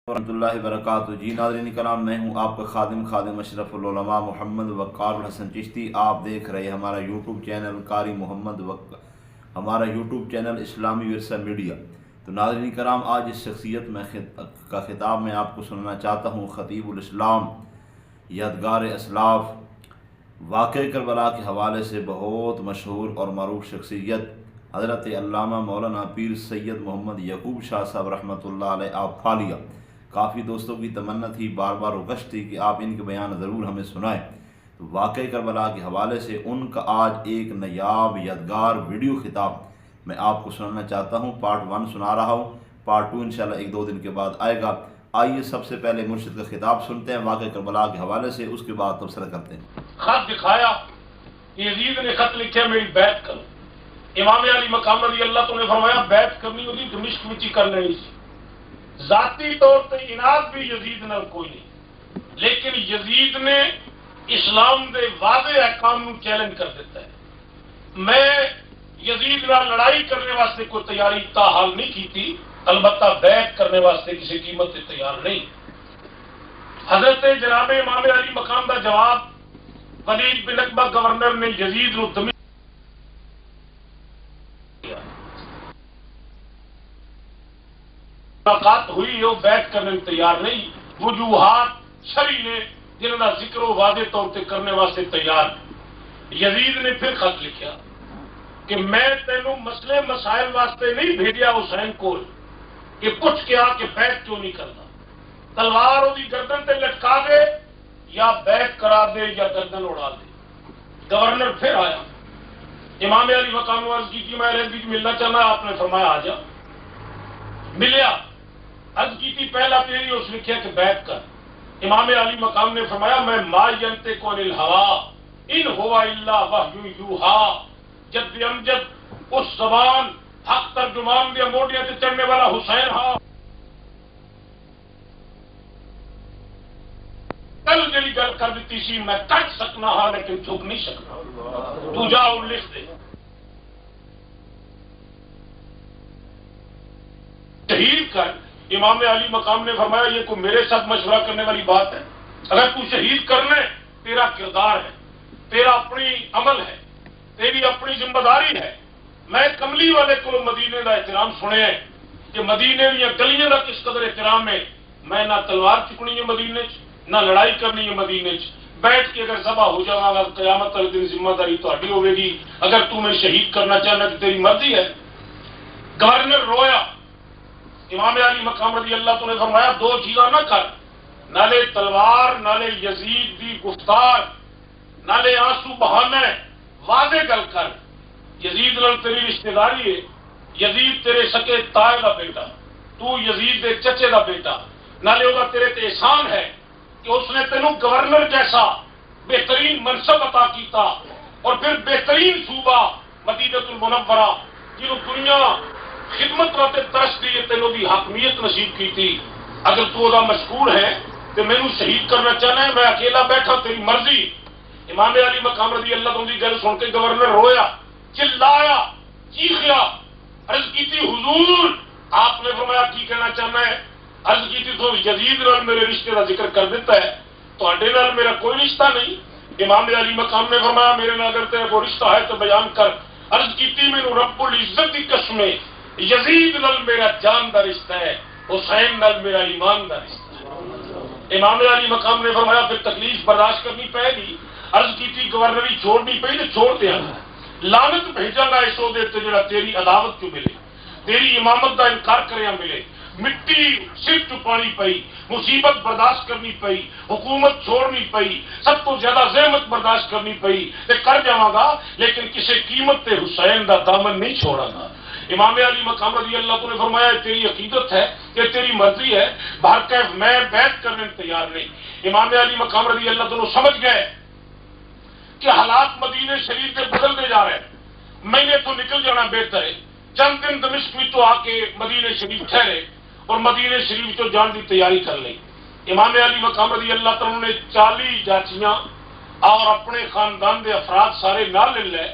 ورحمۃ اللہ وبرکاتہ۔ جی ناظرین کرام، میں ہوں آپ کا خادم اشرف العلماء محمد وقار الحسن چشتی۔ آپ دیکھ رہے ہیں ہمارا یوٹیوب چینل قاری محمد ہمارا یوٹیوب چینل اسلامی ورثہ میڈیا۔ تو ناظرین کرام، آج اس شخصیت کا خطاب میں آپ کو سننا چاہتا ہوں۔ خطیب الاسلام، یادگار اسلاف، واقع کربلا کے حوالے سے بہت مشہور اور معروف شخصیت حضرت علامہ مولانا پیر سید محمد یعقوب شاہ صاحب رحمۃ اللہ علیہ آپ فالیہ۔ کافی دوستوں کی تمنا تھی، بار بار رکش تھی کہ آپ ان کے بیان ضرور ہمیں سنائیں۔ تو واقع کربلا کے حوالے سے ان کا آج ایک نایاب یادگار ویڈیو خطاب میں آپ کو سنانا چاہتا ہوں۔ پارٹ 1 سنا رہا ہوں، پارٹ 2 انشاءاللہ 1-2 دن کے بعد آئے گا۔ آئیے سب سے پہلے مرشد کا خطاب سنتے ہیں واقع کربلا کے حوالے سے، اس کے بعد تبصرہ کرتے ہیں۔ خط دکھایا، یزید نے خط لکھا میری بیعت کرو۔ امام علی مقام رضی اللہ تو نے فرمایا بیعت کرنی ہوگی دمشق میں کر لینی سی۔ ذاتی طور پر انعاد بھی یزید نال کوئی نہیں، لیکن یزید نے اسلام دے واضح احکام نو چیلنج کر دیتا ہے۔ میں یزید نال لڑائی کرنے واسطے کوئی تیاری تاحال نہیں کی تھی، البتہ بیعت کرنے واسطے کسی قیمت سے تیار نہیں۔ حضرت جناب امام علی مقام کا جواب، ولید بن عقبہ گورنر نے یزید نو دمشق ملاقات ہوئی، وہ بیعت کرنے میں تیار نہیں۔ وجوہات شرعی نے جنہوں کا ذکر و واضح طور پہ کرنے واسطے تیار۔ یزید نے پھر خط لکھا کہ میں تینوں مسئلے مسائل واسطے نہیں بھیجیا حسین کو کہ پوچھ کے آ کہ بیعت کیوں نہیں کرتا، تلوار وہ گردن تے لٹکا دے یا بیعت کرا دے یا گردن اڑا دے۔ گورنر پھر آیا، امام علی مقام عرض کی میں علیحدگی ملنا چاہنا، آپ نے فرمایا آ جا۔ ملیا، عرض کی تھی پہلا تیری، اس نے کیا کہ بیعت کر۔ امام علی مقام نے فرمایا میں ما ینطق عن الہوا ان ہوا الا وحی یوحا۔ جد امجد اس زبان حق ترجمان دیا موڈیاں تے چڑھنے والا حسین ہاں، کل جڑی گل کر دیتی سی میں کٹ سکنا ہاں لیکن جھک نہیں سکنا، تو جا اور لکھ دے۔ شہید کر۔ امام علی مقام نے فرمایا یہ کوئی میرے ساتھ مشورہ کرنے والی بات ہے؟ اگر تو شہید کرنے، تیرا کردار ہے، تیرا اپنی عمل ہے، تیری اپنی ذمہ داری ہے۔ میں کملی والے کو مدینے کا احترام سنے کہ مدینے دیا گلیاں کا کس قدر احترام ہے۔ میں نہ تلوار چکنی ہے مدینے چ، نہ لڑائی کرنی ہے مدینے چ۔ بیٹھ کے اگر ذبح ہو جاؤں گا قیامت والے دن ذمہ داری تہاڈی ہوے گی۔ اگر تو میں شہید کرنا چاہنا تو تیری مرضی ہے۔ گورنر رویا۔ امام علی مقام رضی اللہ تو نے فرمایا دو چیزاں نہ کر، نالے تلوار نالے یزید دی گفتار نالے آنسو بہانے، واضح گل کر۔ یزید نال تیری رشتہ داری ہے، یزید تیرے سکے تائے دا بیٹا، تو یزید دے چچے دا بیٹا، نالے وہ تیرے تے احسان ہے کہ اس نے تینوں گورنر جیسا بہترین منصب عطا کیتا، اور پھر بہترین صوبہ مدینۃ المنورہ جنہوں دنیا خدمت واسطے ترس دی تینوں دی حاکمیت نصیب کی تھی۔ اگر تو دا مشکور ہے تو مینوں شہید کرنا چاہنا ہے، میں اکیلا بیٹھا، تیری مرضی۔ امام علی مقام رضی اللہ عنہ کی گل سن کے گورنر رویا، چلایا، چیخیا، عرض کی تھی حضور آپ نے فرمایا کی کہنا چاہنا ہے؟ عرض کی تھی تو یزید نال میرے رشتے کا ذکر کر دیتا ہے، تہاڈے نال میرا کوئی رشتہ نہیں۔ امام علی مقام نے فرمایا میرے نال اگر تیرا کوئی رشتہ ہے تو بیان کر۔ عرض کی تھی مینوں رب العزت کی قسم ہے، یزید نال میرا جان دا رشتہ ہے، حسین نال میرا ایمان دا رشتہ ہے۔ امام علی مقام نے فرمایا پھر تکلیف برداشت کرنی پائے گی۔ عرض کی تھی گورنری چھوڑنی پئی تو چھوڑ دیا، لعنت بھیجا گا اس عہدے تے جڑا تیری عداوت کیوں ملے، تیری امامت دا انکار کریا ملے، مٹی سر چپانی پئی، مصیبت برداشت کرنی پئی، حکومت چھوڑنی پئی، سب تو زیادہ زحمت برداشت کرنی پئی، تے کر جاواں گا لیکن کسی قیمت تے حسین دا دامن نہیں چھوڑا گا۔ امام علی مقام رضی اللہ عنہ نے فرمایا تیری عقیدت ہے کہ تیری مرضی ہے، بہرکیف میں بیعت کرنے میں تیار نہیں۔ امام علی مقام رضی اللہ عنہ سمجھ گئے کہ حالات مدینے شریف کے بدلتے جا رہے ہیں، میں نے تو نکل جانا بہتر ہے۔ چند دن دمشق میں تو آ کے مدینے شریف ٹھہرے اور مدینے شریف تو جان کی تیاری کر لی۔ امام علی مقام رضی اللہ عنہ نے 40 جاچیاں اور اپنے خاندان دے افراد سارے نال لے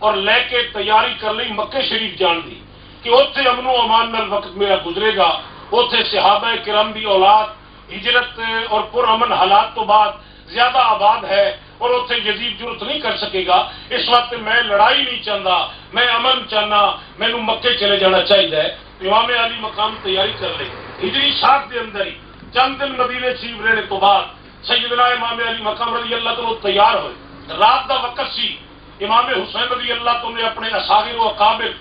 اور لے کے تیاری کر لی مکے شریف جان دی کہ اتنے امن و امان نال وقت میرا گزرے گا اتنے صحابہ کرام دی اولاد ہجرت اور پرامن حالات تو بعد زیادہ آباد ہے اور اتنے یزید ضرورت نہیں کر سکے گا. اس وقت میں لڑائی نہیں چاہتا, میں امن چاہنا, مینو مکے چلے جانا چاہیے. امام علی مقام تیاری کر لے. ہجری 7 کے اندر ہی چند دن مدینے شریف رہنے تو بعد سیدنا امام علی مقام رضی اللہ تعالی تیار ہوئے. رات کا وقت سی. امام حسین رضی اللہ تعالی نے اپنے اصاغر و اکابر,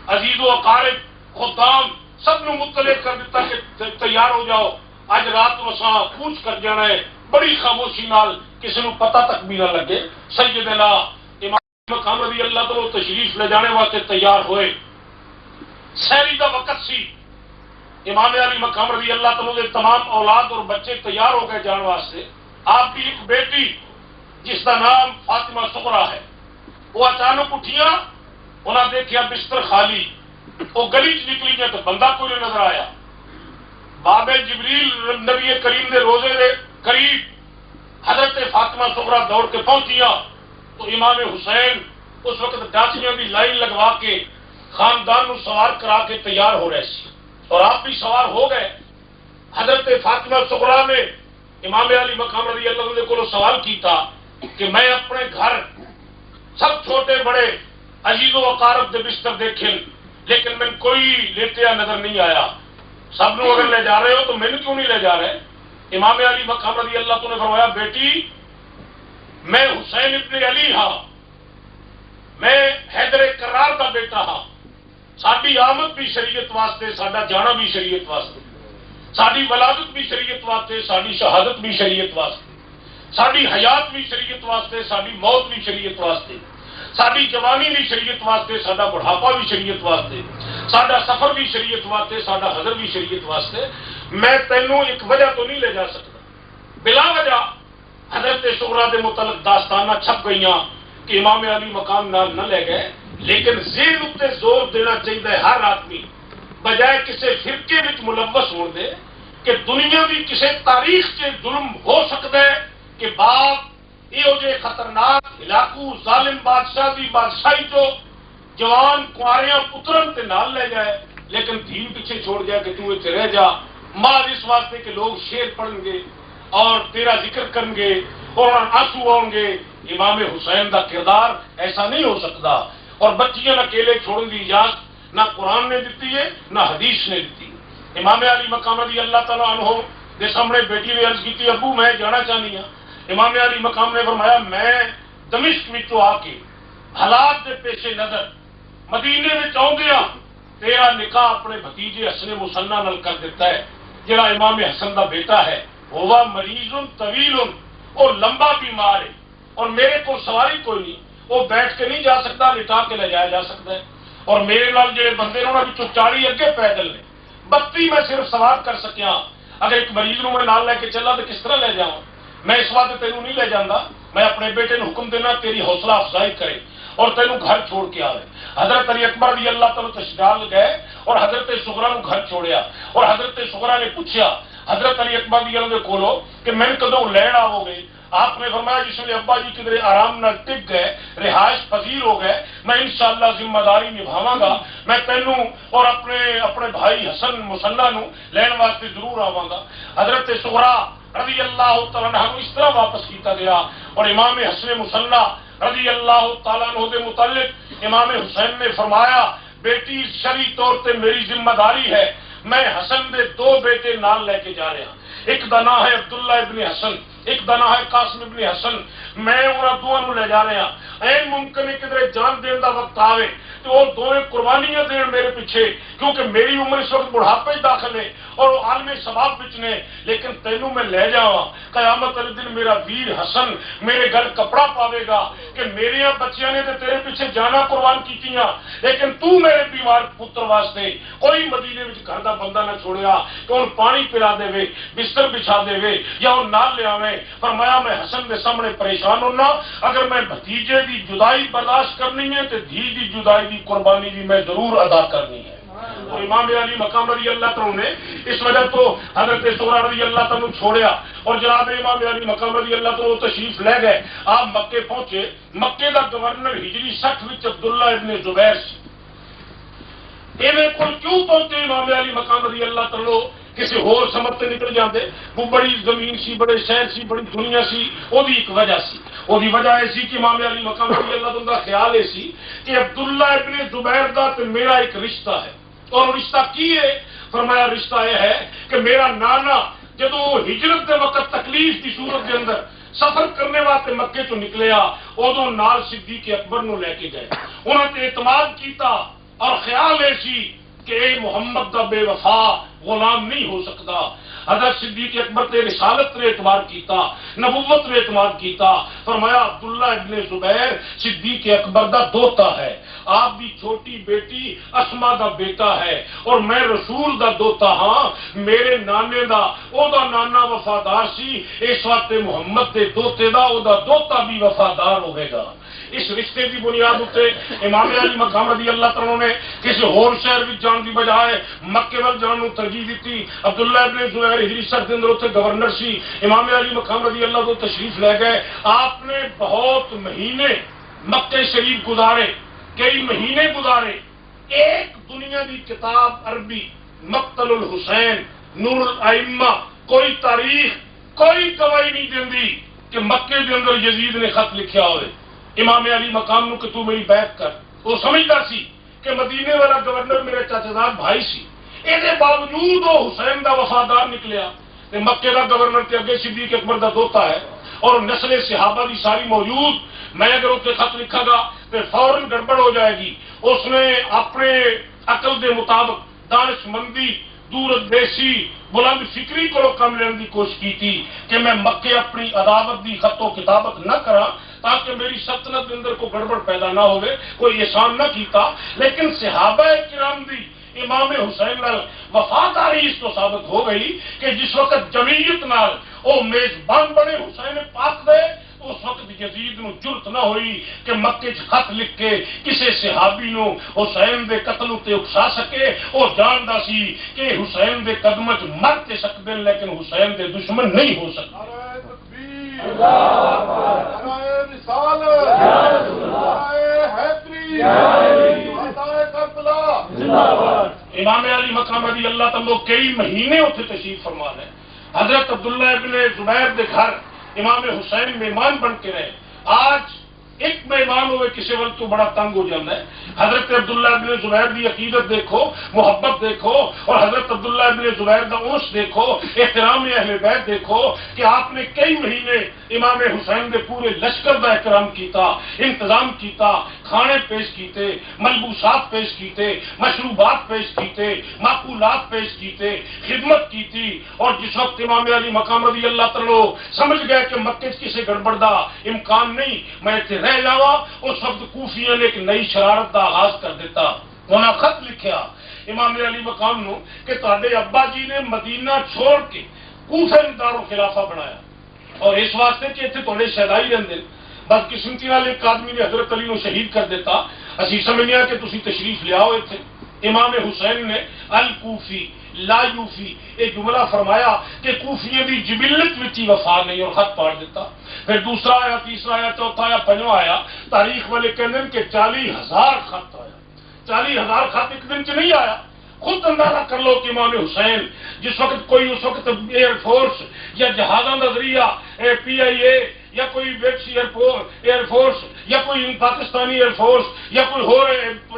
عزیز و اقارب, خدام سب نو مطلع کر دیتا کہ تیار ہو جاؤ, اج رات کو اساں پوچھ کر جانا ہے. بڑی خاموشی نال, کسی نو پتہ تک بھی نہ لگے. سیدنا امام مقام رضی اللہ تعالی تشریف لے جانے واسطے تیار ہوئے. سحری کا وقت سی. امام علی مقام رضی اللہ تعالی کے تمام اولاد اور بچے تیار ہو گئے جان واسطے. آپ کی ایک بیٹی جس کا نام فاطمہ صغرا ہے, وہ اچانک اٹھیاں, انہاں دیکھیا بستر خالی. وہ گلی چ نکلی تو بندہ کوئی نہیں نظر آیا. باب جبریل نبی کریم دے روزے دے قریب حضرت فاطمہ صغرا دوڑ کے پہنچیاں تو امام حسین اس وقت ڈاکیوں کی لائن لگوا کے خاندان نو سوار کرا کے تیار ہو رہے سی, اور آپ بھی سوار ہو گئے. حضرت فاطمہ صغرا نے امام علی مقام رضی اللہ عنہ کو سوال کیتا کہ میں اپنے گھر سب چھوٹے بڑے عزیز و اقارب دے بستر دیکھیں, لیکن میں کوئی لیٹیا نظر نہیں آیا. سب لوگ اگر لے جا رہے ہو تو میں کیوں نہیں لے جا رہے؟ امام علی مقام رضی اللہ عنہ نے فرمایا, بیٹی میں حسین ابن علی ہاں, میں حیدر کرار کا بیٹا ہاں. ساری آمد بھی شریعت واسطے, ساڈا جانا بھی شریعت واسطے, ساری ولادت بھی شریعت واسطے, ساری شہادت بھی شریعت واسطے, ساری حیات بھی شریعت واسطے, ساری موت بھی شریعت واسطے, ساری جوانی بھی شریعت واسطے, ساڈا بڑھاپا بھی شریعت واسطے, ساڈا سفر بھی شریعت واسطے, ساڈا حضر بھی شریعت واسطے. میں تینوں ایک وجہ تو نہیں لے جا سکتا. بلا وجہ حضرت صغرا دے متعلق داستانہ چھپ گئیاں کہ امام علی مقام نال نہ لے گئے, لیکن ذہن اتنے زور دینا چاہیے ہر آدمی, بجائے کسی فرقے میں ملوث ہون دے کہ دنیا بھی کسی تاریخ سے ظلم ہو سکتا ہے کہ باپ یہ خطرناک ہلاکو ظالم بادشاہ دی بادشاہی جو جوان کنواریاں پترن تے نال لے جائے, لیکن دین پیچھے چھوڑ جائے کہ تو اتنے رہ جا, مال اس واسطے کہ لوگ شعر پڑھیں گے اور تیرا ذکر کریں گے اور آنسو آؤں گے. امام حسین کا کردار ایسا نہیں ہو سکتا. اور بچیاں اکیلے چھوڑنے کی اجازت نہ قرآن نے دیتی ہے نہ حدیث نے دیتی. امام علی مقام رضی اللہ تعالیٰ عنہ کے سامنے بیٹی نے عرض کی, ابو میں جانا چاہنی ہوں. امام علی مقام نے فرمایا, میں دمشق میں آ کے حالات کے پیش نظر مدینے میں آؤندیا تیرا نکاح اپنے بھتیجے حسن مسنہ نال کر دیتا ہے, جڑا امام حسن کا بیٹا ہے. ہوا مریض طویل اور لمبا بیمار ہے, اور میرے کو سواری کوئی نہیں, وہ بیٹھ کے نہیں جا سکتا, لٹا کے لے جایا جا سکتا ہے. اور میرے نال جڑے بندے نے انہوں نے 40 اگے پیدل نے, 32 میں صرف سوار کر سکیا. اگر ایک مریض نو میں نال لے کے چلا تو کس طرح لے جاؤں؟ میں اس واسطے تینوں نہیں لے جانا. میں اپنے بیٹے نے حکم دینا تیری حوصلہ افزائی کرے اور تینوں گھر چھوڑ کے آئے. حضرت علی اکبر رضی اللہ تعالیٰ تشریف گئے اور حضرت صغرا نو گھر چھوڑیا, اور حضرت صغرا نے پوچھا حضرت علی اکبر رضی اللہ کولو کہ میں کدوں لین آؤ گے؟ آپ نے فرمایا جس میں ابا جی کدھر آرام نہ ٹک گئے, رہائش پذیر ہو گئے, میں انشاءاللہ ذمہ داری نبھاواں گا. میں تینوں اور اپنے بھائی حسن مسنہ نو لین واسطے ضرور آواں گا. حضرت صغرا رضی اللہ تعالیٰ عنہ اس طرح واپس کیتا گیا. اور امام حسن مسنہ رضی اللہ تعالیٰ عنہ دے متعلق امام حسین نے فرمایا, بیٹی شرعی طور تے میری ذمہ داری ہے, میں حسن دے 2 بیٹے نال لے کے جا رہا. ایک دا نام ہے عبداللہ ابن حسن, ایک دا نام ہے قاسم ابن حسن. میں انہاں دونوں لے جا رہا. این ممکن ہے کدھر جان دین دا وقت آوے تو وہ دونوں قربانیاں دین میرے پیچھے, کیونکہ میری عمر اس وقت بڑھاپے داخل ہے اور وہ عالم ثواب وچ نے, لیکن تینوں میں لے جاواں. قیامت والے دن میرا ویر حسن میرے گھر کپڑا پاوے گا کہ میرے بچیاں نے تیرے پیچھے جانا قربان کیتیاں, لیکن تو میرے بیمار پتر واسطے کوئی مدینے وچ گھر دا بندہ نہ چھوڑیا کہ ان پانی پلا دے, بستر بچھا دے یا ان نال لے آویں. فرمایا میں حسن دے سامنے پریشان ہونا, اگر میں بھتیجے دی جدائی برداشت کرنی ہے تو دھی دی جدائی دی قربانی بھی میں ضرور ادا کرنی ہے. اور امام علی مقام رضی اللہ تعالیٰ نے اس وجہ تو حضرت صغرا رضی اللہ تعالیٰ چھوڑیا اور جناب امام علی مقام رضی اللہ تعالیٰ تشریف لے گئے. آپ مکے پہنچے. مکے کا گورنر ہجری 60 وچ عبداللہ ابن زبیر سی. ایویں کول کیوں پہنچے امام علی مقام رضی اللہ تعالیٰ؟ کسی ہور سمجھتے نکل جاندے، وہ بڑی زمین سی، بڑے شہر سی، بڑی دنیا سی، وہ بھی ایک وجہ سی، وہ بھی وجہ ایسی کہ امام علی مقام رضی اللہ عنہ کا خیال ایسی کہ عبداللہ ابن زبیر دا تے میرا ایک رشتہ ہے، اور رشتہ کی ہے؟ فرمایا رشتہ یہ ہے کہ میرا نانا جدو ہجرت دے وقت تکلیف کی صورت کے اندر سفر کرنے واسطے مکے تو نکلیا، ادو نال صدیق اکبر نو لے کے گئے، انہوں نے اعتماد کیتا اور خیال ایسی کہ اے محمد دا بے وفا غلام نہیں ہو سکتا۔ حضرت صدیق اکبر تے رسالت نے اعتبار کیتا، نبوت نے اعتماد کیتا، فرمایا عبداللہ ابن زبیر صدیق اکبر دا دوتا ہے، آپ دی چھوٹی بیٹی اسما دا بیٹا ہے، اور میں رسول دا دوتا ہاں، میرے نانے دا او دا نانا وفادار سی، اس وقت محمد دے دوتے دا او دا دوتا بھی وفادار ہوئے گا۔ اس رشتے کی بنیاد اتنے امام علی مقام رضی اللہ تعالیٰ نے کسی ہور شہر بھی جان کی بجائے مکے وال جان کو ترجیح دیتی۔ عبداللہ ابن زبیر ہجری سال کے اندر اتنے گورنر سی، امام علی مقام رضی اللہ کو تشریف لے گئے، آپ نے بہت مہینے مکے شریف گزارے، کئی مہینے گزارے، ایک دنیا کی کتاب عربی مقتل الحسین نور الائمہ کوئی تاریخ کوئی گواہی نہیں دیندی کہ مکے کے اندر یزید نے خط لکھیا ہوئے امام علی مقام نو کہ تو میری بیعت کر۔ وہ سمجھتا سی کہ مدینے والا گورنر میرے چاچا زاد بھائی سی، یہ باوجود وہ حسین دا وفادار نکلیا، تے مکے دا گورنر تے اگے صدیق اکبر دا دوتا ہے، اور نسل صحابہ دی ساری موجود، میں اگر اسے خط لکھا گا تو فوراً گڑبڑ ہو جائے گی۔ اس نے اپنے عقل دے مطابق دانش مندی، دور اندیشی، بلند فکری کو کم لینے کی کوشش کی تھی کہ میں مکے اپنی عداوت دی خط و کتابت نہ کرا تاکہ میری سلطنت کے اندر کوئی گڑبڑ پیدا نہ ہوئے، کوئی احسان نہ کیتا۔ لیکن صحابہ کرام دی امام حسین نال وفاداری اس کو ثابت ہو گئی کہ جس وقت جمعیت نال او میزبان بنے حسین پاک دے، اس وقت یزید نو جرت نہ ہوئی کہ مکے چ خط لکھ کے کسی صحابی نو حسین دے قتل تے اکسا سکے۔ وہ جاندا سی کہ حسین دے قدم چ مر تے سکدے لیکن حسین دے دشمن نہیں ہو سکتے۔ نعرہ تکبیر، نعرہ رسالت، نعرہ حیدری، نعرہ کربلا۔ امام علی مقام رضی اللہ تعالیٰ کئی مہینے اتنے تشریف فرما لے۔ حضرت عبداللہ ابن زبیر دے گھر امام حسین مہمان بن کے رہے۔ آج ایک مہمان ہوئے کسی وقت تو بڑا تنگ ہو جاتا ہے۔ حضرت عبداللہ ابن زبیر دی عقیدت دیکھو، محبت دیکھو، اور حضرت عبداللہ ابن زبیر دا انس دیکھو، احترام اہل بیت دیکھو کہ آپ نے کئی مہینے امام حسین دے پورے لشکر دا احترام کیتا، انتظام کیتا، کھانے پیش کیتے، ملبوسات پیش کیتے، مشروبات پیش کیتے، معقولات پیش کیتے، خدمت کیتی۔ اور جس وقت امام علی مقام رضی اللہ تعالیٰ سمجھ گئے کہ مکے کسی گڑبڑ دا امکان نہیں، میں رہ جاوا، اس وقت کوفیاں نے ایک نئی شرارت کا آغاز کر دیتا۔ انہوں نے خط لکھیا امام علی مقام نو کہ تہاڈے ابا جی نے مدینہ چھوڑ کے کوفے نوں دارالخلافہ بنایا، اور اس واسطے کہ اتنے تھوڑے شہدائی رہندے، بدقسمتی نال ایک آدمی نے حضرت علی نو شہید کر دیتا۔ اسی سمجھنے کہ تسی تشریف لیاؤ اتنے۔ امام حسین نے الکوفی لا یوفی ایک جملہ فرمایا کہ کوفیے دی جبلت وچ ہی وفا نہیں، اور خط پاڑ دیتا۔ پھر دوسرا آیا، تیسرا آیا، چوتھا آیا، پنجواں آیا۔ تاریخ والے کہتے ہیں کہ 40,000 خط آیا۔ 40,000 خط ایک دن چ نہیں آیا۔ خود اندازہ کر لو کہ امام حسین جس وقت کوئی اس وقت ایئر فورس یا جہازوں کا ذریعہ PIA یا کوئی ویکس ایئر فورس یا کوئی پاکستانی ایئر فورس یا کوئی ہو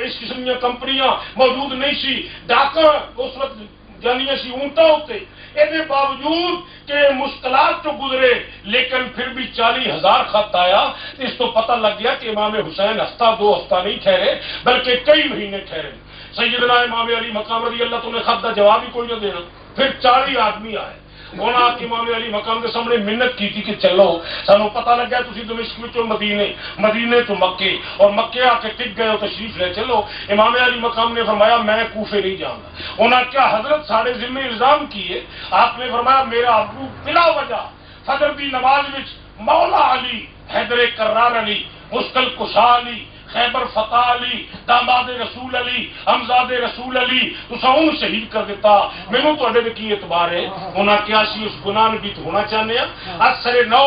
اس قسم کی کمپنیاں موجود نہیں سی، ڈاکہ اس وقت جانیاں سی اونٹاں ہوتے، یہ باوجود کہ مشکلات تو گزرے لیکن پھر بھی 40,000 خط آیا۔ اس تو پتہ لگ گیا کہ امام حسین ہفتہ دو ہفتہ نہیں ٹھہرے بلکہ کئی مہینے ٹھہرے۔ سیدنا امام علی مقام رضی اللہ تعالیٰ نے خط کا جواب ہی کوئی نہ دینا۔ پھر 40 آدمی آئے، انہوں نے امام علی مقام کے سامنے منت کی تھی کہ چلو سانو پتہ لگ گیا تسی دمشق وچوں مدینے تو مکے، اور مکے آ کے ٹک گئے ہو، تشریف لے چلو۔ امام علی مقام نے فرمایا میں کوفے نہیں جاؤں گا۔ انہوں نے کیا حضرت سارے ذمہ الزام کیے؟ آپ نے فرمایا میرا ابو بلا وجہ فجر دی نماز وچ مولا علی، حیدر کرار علی، مشکل کشا علی، خیبر فتح علی، داماد رسول علی، امزاد رسول علی، تسا انہوں شہید کر دیتا، مینوں تواڈے تے کی اعتبار ہے؟ انہاں کیا سی اس گناہ نبی ہونا چاہنے ہیں؟ اکثر نو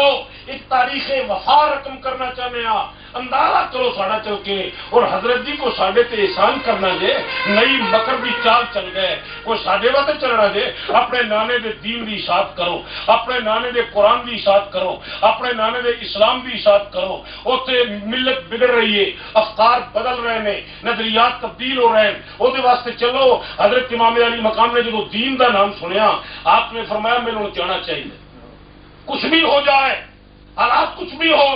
ایک تاریخ وفا رقم کرنا چاہنے ہاں اندازہ کرو ساڑا چل کے اور حضرت جی کو ساڑے تے احسان کرنا جے نئی مکر دی چال چل گئے کوئی ساڑے واسطے چلنا جے اپنے نانے دے دین دی اشاعت کرو اپنے نانے دے قرآن دی اشاعت کرو اپنے نانے دے اسلام دی اشاعت کرو اوتے ملت بگڑ رہی ہے افکار بدل رہے ہیں نظریات تبدیل ہو رہے ہیں وہ دے واسطے چلو حضرت امام علی مقام نے جب دین دا نام سنیا آپ نے فرمایا میرے جانا چاہیے کچھ بھی ہو جائے حالات کچھ بھی ہو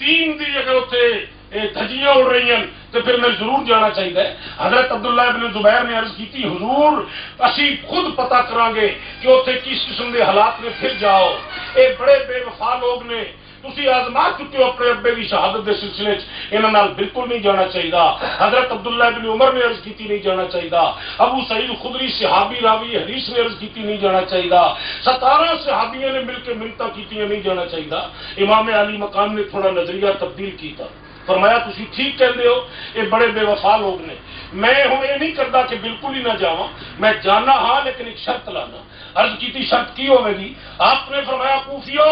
دین دی اگر اتنے دھجیاں اڑ رہی ہیں تو پھر میں ضرور جانا چاہیے حضرت عبداللہ ابن زبیر نے عرض کی حضور اسی خود پتا کریں گے کہ اتنے کس قسم کے حالات میں پھر جاؤ اے بڑے بے وفا لوگ نے تسی آزما چکے ہو اپنے ابے کی شہادت کے سلسلے انہوں بالکل نہیں جانا چاہیے حضرت عبداللہ ابن عمر نے عرض کی نہیں جانا چاہیے ابو سعید خدری صحابی راوی حدیث نے عرض کی نہیں جانا چاہیے 17 صحابیوں نے مل کے منتیں کی نہیں جانا چاہیے امام علی مقام نے تھوڑا نظریہ تبدیل کیا فرمایا تسی ٹھیک کہتے ہو یہ بڑے بے وفا لوگ نے میں ہوں یہ نہیں کرتا کہ بالکل ہی نہ جاواں میں جانا ہاں لیکن ایک شرط لانا عرض کی شرط کی ہوگی آپ نے فرمایا کوفیو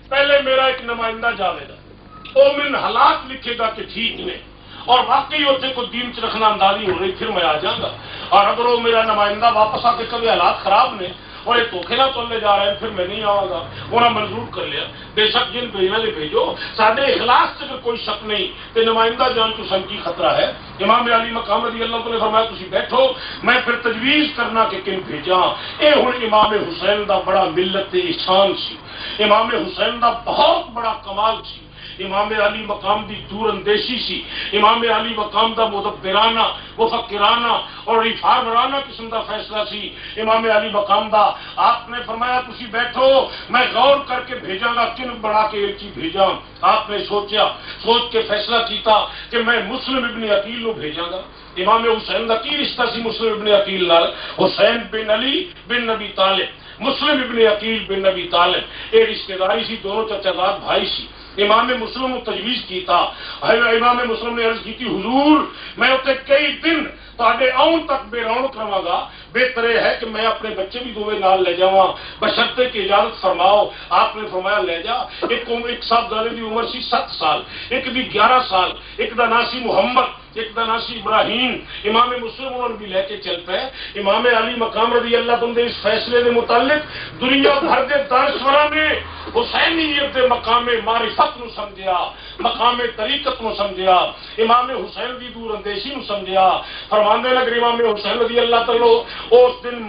پہلے میرا ایک نمائندہ جاوے گا وہ من حالات لکھے گا کہ ٹھیک نے اور واقعی اتنے کو دین چ رکھنا اندازی ہو رہی پھر میں آ جاؤں گا اور اگر وہ میرا نمائندہ واپس آ کے کبھی حالات خراب نے اور یہ دھوکھے نہ تلنے جا رہے ہیں پھر میں نہیں آؤں گا انہیں منظور کر لیا بے شک جن بھیجنا لے بھیجو سارے اخلاص سے کوئی شک نہیں کہ نمائندہ جان تو سن کی خطرہ ہے امام علی مقام رضی اللہ عنہ نے فرمایا تسی بیٹھو میں پھر تجویز کرنا کہ کن بھیجاں اے ہن امام حسین دا بڑا ملت احسان سی امام حسین دا بہت بڑا کمال سی امام علی مقام دی دور اندیشی سی امام علی مقام دا مدبرانہ مفکرانہ اور ریفارمرانہ قسم دا فیصلہ سی امام علی مقام دا آپ نے فرمایا تسی بیٹھو میں غور کر کے بھیجاں گا کن بڑا کے ایک چیز بھیجاں آپ نے سوچ کے فیصلہ کیتا کہ میں مسلم ابن عقیل نو بھیجاں گا امام حسین دا کی رشتہ سی مسلم ابن عقیل نال حسین بن علی بن نبی طالب مسلم ابن عقیل بن نبی طالب یہ رشتہ داری سی دونوں چچا زاد بھائی سی امام مسلم کو تجویز کیتا امام مسلم نے عرض کی تھی حضور میں اتنے کئی دن تاڈے آن تک بے رونق رہاں گا بہتر یہ ہے کہ میں اپنے بچے بھی دووے نال لے جاواں بشرطے کی اجازت فرماؤ آپ نے فرمایا لے جا ایک صاحبزادے دی عمر سی 7 سال ایک دی 11 سال ایک دا نام سی محمد ایک دا نام سی ابراہیم امام مسلم انہوں بھی لے کے چل پے امام علی مقام رضی اللہ عنہ اس فیصلے کے متعلق دنیا بھر کے دانشوراں نے حسینیت کے مقام معرفت نو سمجھیا مقام طریقت نو سمجھیا امام حسین دی دور اندیشی نو سمجھیا فرماندے نگر امام حسین رضی اللہ تعالی اس دن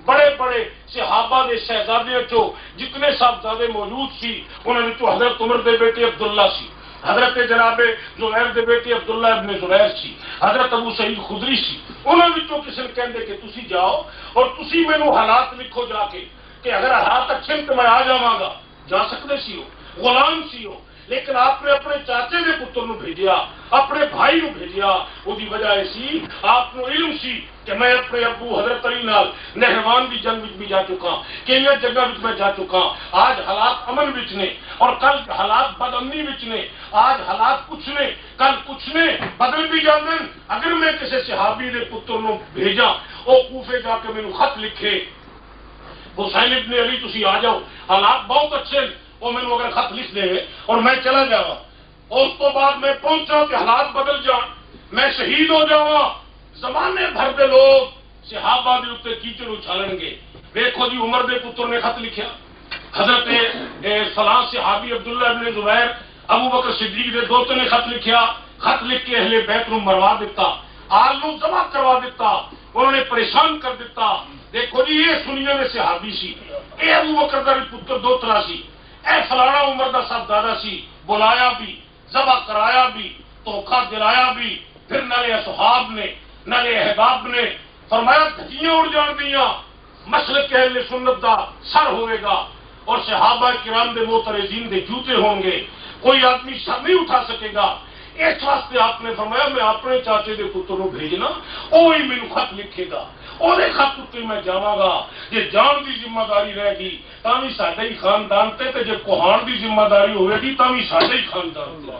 بڑے بڑے صحابہ دے شہزادے چو جتنے صاحبزادے موجود سی انہوں نے تو حضرت عمر دے بیٹے عبداللہ سی حضرت جناب زبیر دے بیٹے عبداللہ ابن زبیر سی حضرت ابو سعید خدری سی انہوں نے کسی نے کہندے کہ تسی جاؤ اور تسی مینوں حالات لکھو جا کے کہ اگر حالات اچھے تو میں آ جاواں گا جا سکتے سی ہو غلام سی ہو لیکن آپ نے اپنے چاچے کے پتر نو بھیجیا اپنے بھائی نو بھیجیا وہ دی وجہ سی آپ کو علم سی کہ میں اپنے ابو حضرت علی نال نہروان کی جنگ بھی جا چکا کئی جگہ میں جا چکا آج حالات امن وچ نے اور کل حالات بد امنی وچ نے آج حالات کچھ نے کل کچھ نے بدل بھی جاندے اگر میں کسی صحابی دے پتر نو بھیجا وہ کوفے جا کے میرے خط لکھے حسین ابن علی تسی آ جاؤ حالات بہت اچھے وہ مینو اگر خط لکھ دے اور میں چلا جاواں اس تو بعد میں پہنچا کہ حالات بدل جان میں شہید ہو جاواں زمانے بھر دے لوگ صحابہ دے اتنے کیچڑ اچھالن گے دیکھو جی عمر دے پتر نے خط لکھیا حضرت فلاں صحابی عبداللہ ابن زبیر ابو بکر صدیق دے دوتے نے خط لکھیا خط لکھ کے اہل بیت نو مروا دیتا آل نو جمع کروا دیتا انہوں نے پریشان کر دیتا دیکھو جی یہ سنیا میں صحابی سی اے ابو بکر دا پتر دوترا سی اے فلانا عمر دا صاحب دادا سی بلایا بھی ذبح کرایا بھی دھوکھا دلایا بھی پھر نالے اصحاب نے نالے احباب نے فرمایا دھجیاں اڑ جان دیاں مسلک اہل سنت دا سر ہوئے گا اور صحابہ کرام دے معترضین دے جوتے ہوں گے کوئی آدمی سر نہیں اٹھا سکے گا اس واسطے آپ نے فرمایا میں اپنے چاچے دے پتر نو بھیجنا وہی میرے خط لکھے گا وہ خط اتنے میں جاواں گا یہ جان دی ذمہ داری رہے گی ਤਾਂ ਵੀ ਸਾਡੇ ਹੀ ਖਾਨਦਾਨ ਤੇ ਜੇ ਕੁਹਾਣ ਦੀ ਜ਼ਿੰਮੇਵਾਰੀ ਹੋਵੇਗੀ ਤਾਂ ਵੀ ਸਾਡੇ ਹੀ ਖਾਨਦਾਨ ਤੇ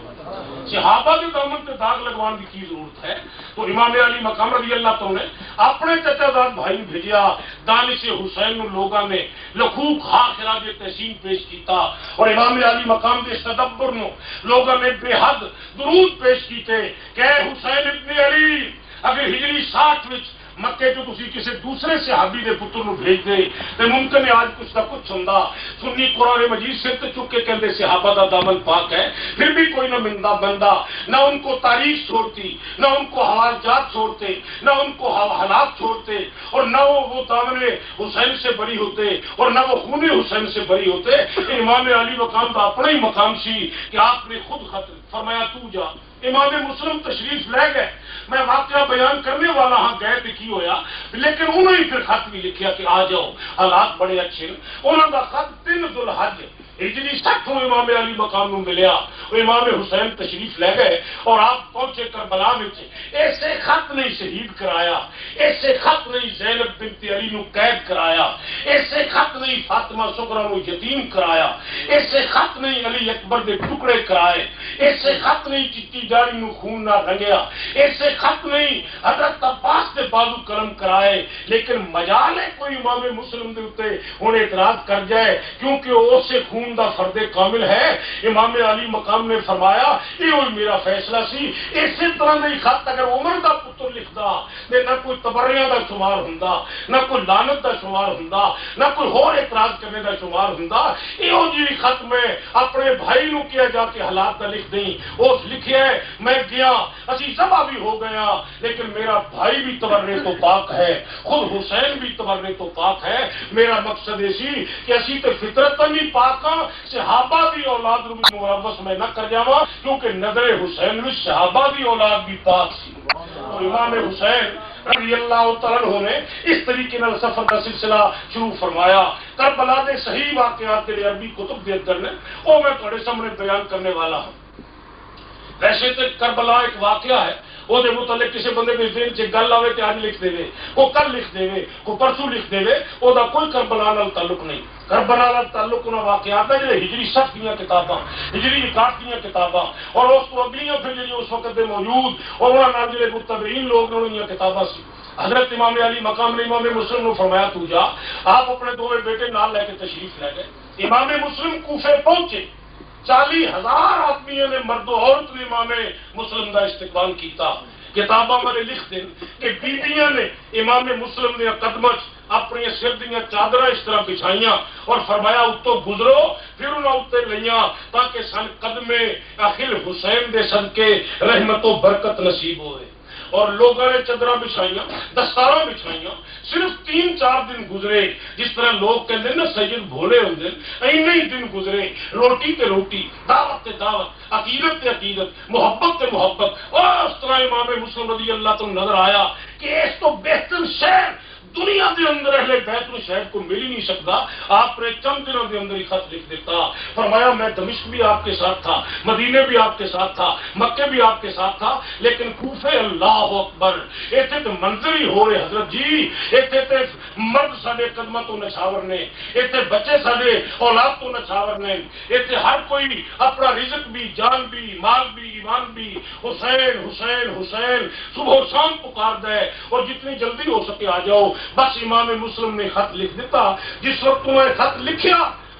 صحابہ کے دامن پہ داغ لگوان کی ضرورت ہے. تو امام علی مقام رضی اللہ تعالی نے اپنے چچا زاد بھائی بھیجیا دانش حسین لوگوں نے لکھو کھا خراج تحسین پیش کیتا اور امام علی مقام کے اس تدبر نو لوگوں نے بے حد درود پیش کیتے کہ اے حسین ابن علی اگر ہجری 60 وچ مکے جو تسی کسی دوسرے صحابی دے پتر نو بھیج دے تے ممکن ہے آج کچھ نہ کچھ ہوندا. سنی قرآن مجید سے تے چک کے کہندے صحابہ دا دامن پاک ہے پھر بھی کوئی نہ مندا بندہ نہ ان کو تاریخ چھوڑتی نہ ان کو حوالجات چھوڑتے نہ ان کو حالات چھوڑتے اور نہ وہ دامن حسین سے بری ہوتے اور نہ وہ خون حسین سے بری ہوتے. امام علی مقام دا اپنا ہی مقام سی کہ آپ نے خود خط فرمایا تو جا. امام مسلم تشریف لے گئے میں واقعہ بیان کرنے والا ہاں گئے تو کی ہویا لیکن انہوں نے پھر خط بھی لکھیا کہ آ جاؤ حالات بڑے اچھے. انہوں کا خط 3 ذوالحج ہجری 60 امام علی مقام نو ملیا. امام حسین تشریف لے گئے اور آپ پہنچے کربلا میں ایسے خط نہیں شہید کرایا ایسے خط نہیں زینب بنت علی نو قید کرایا ایسے خط نہیں فاطمہ سغرا نو یتیم کرایا ایسے خط نہیں علی اکبر دے ٹکڑے کرائے ایسے خط نہیں چٹی داڑھی نو خون نہ رنگیا ایسے خط نہیں حضرت عباس دے بازو کرم کرائے. لیکن مجال ہے کوئی امام مسلم دے اوتے ہن اعتراض کر جائے کیونکہ اسے خون دا فرد کامل ہے. امام علی مقام نے فرمایا یہ میرا فیصلہ سی. اسی طرح نہیں خط اگر عمر دا پتر لکھدا تے نہ کوئی تبریاں دا شمار ہوندا نہ کوئی لعنت دا شمار ہوندا نہ کوئی ہور اعتراض کرنے دا شمار ہوندا. ایہو جی خط میں اپنے بھائی نو کیا جا کے حالات دا لکھ دیں اس لکھیا ہے میں گیا اسی ذبح بھی ہو گیا لیکن میرا بھائی بھی تبرے تو پاک ہے خود حسین بھی تبرے تو پاک ہے. میرا مقصد اسی کہ اسی تے فطرتاً بھی پاک ہاں صحابہ دی اولاد نو بھی ملوث میں نہ کر جاواں کیونکہ نظر حسین میں صحابہ دی اولاد بھی پاک سی. اور امام حسین رضی اللہ تعالیٰ عنہ نے اس طریقے نال سفر کا سلسلہ شروع فرمایا. کربلا دے صحیح واقعات جڑے عربی کتب دے اندر نے وہ میں تہاڈے سامنے بیان کرنے والا ہوں. ویسے تو کربلا ایک واقعہ ہے وہ دے متعلق کسی بندے کے ذہن سے گل آئے تو آج لکھ دے کو کل لکھ دے کو پرسوں لکھ دے وہ کوئی کربلا نال تعلق نہیں. کربلا نال تعلق انہاں واقعات ہے جڑے ہجری 60 دیاں کتاباں ہجری 61 دیاں کتاباں اور اس تو اگلیاں پھر جڑی اس وقت دے موجود اور انہاں نال جڑے متبعین لوگ نے انہاں کتاباں سی. حضرت امام علی مقام نے امام مسلم نے فرمایا تو جا. آپ اپنے دو بیٹے نال لے کے تشریف لے گئے. امام مسلم کوفے پہنچے 40,000 آدمیوں نے مرد و عورت نے امام مسلم کا استقبال کیتا. کتاباں میں لکھ دیں کہ بیبیاں نے امام مسلم نے قدم اپنی سر دیا چادر اس طرح بچھائیاں اور فرمایا اتو گزرو پھر انہوں اتنے لیاں تاکہ سن قدمے اخل حسین دے صدقے رحمت و برکت نصیب ہوئے. اور لوگوں نے چادر بچھائیاں دستاراں بچھائیاں. صرف 3-4 دن گزرے جس طرح لوگ کہتے ہیں نا سید بھولے ہوندے اینے ہی دن گزرے. روٹی تے روٹی دعوت تے دعوت عقیدت تے عقیدت محبت تے محبت. اور اس طرح امام مسلم رضی اللہ تعالی نظر آیا کہ اس تو بہتر شہر دنیا دے اندر اہل بیت شہد کو مل ہی نہیں سکتا. آپ نے چند دنوں کے اندر ہی خط لکھ دیتا. فرمایا میں دمشق بھی آپ کے ساتھ تھا مدینے بھی آپ کے ساتھ تھا مکے بھی آپ کے ساتھ تھا لیکن کوفے اللہ اکبر ایتھے تو منظر ہی ہو رہے حضرت جی. ایتھے تے مرد ساڈے قدماں تو نچھاور نے ایتھے بچے ساڈے اولاد تو نچھاور نے. ایتھے ہر کوئی اپنا رزق بھی جان بھی مال بھی ایمان بھی حسین حسین حسین صبح و شام پکار دے اور جتنی جلدی ہو سکے آ جاؤ. بس امام مسلم نے خط لکھ دیتا. جس وقت انہوں نے خط لکھیا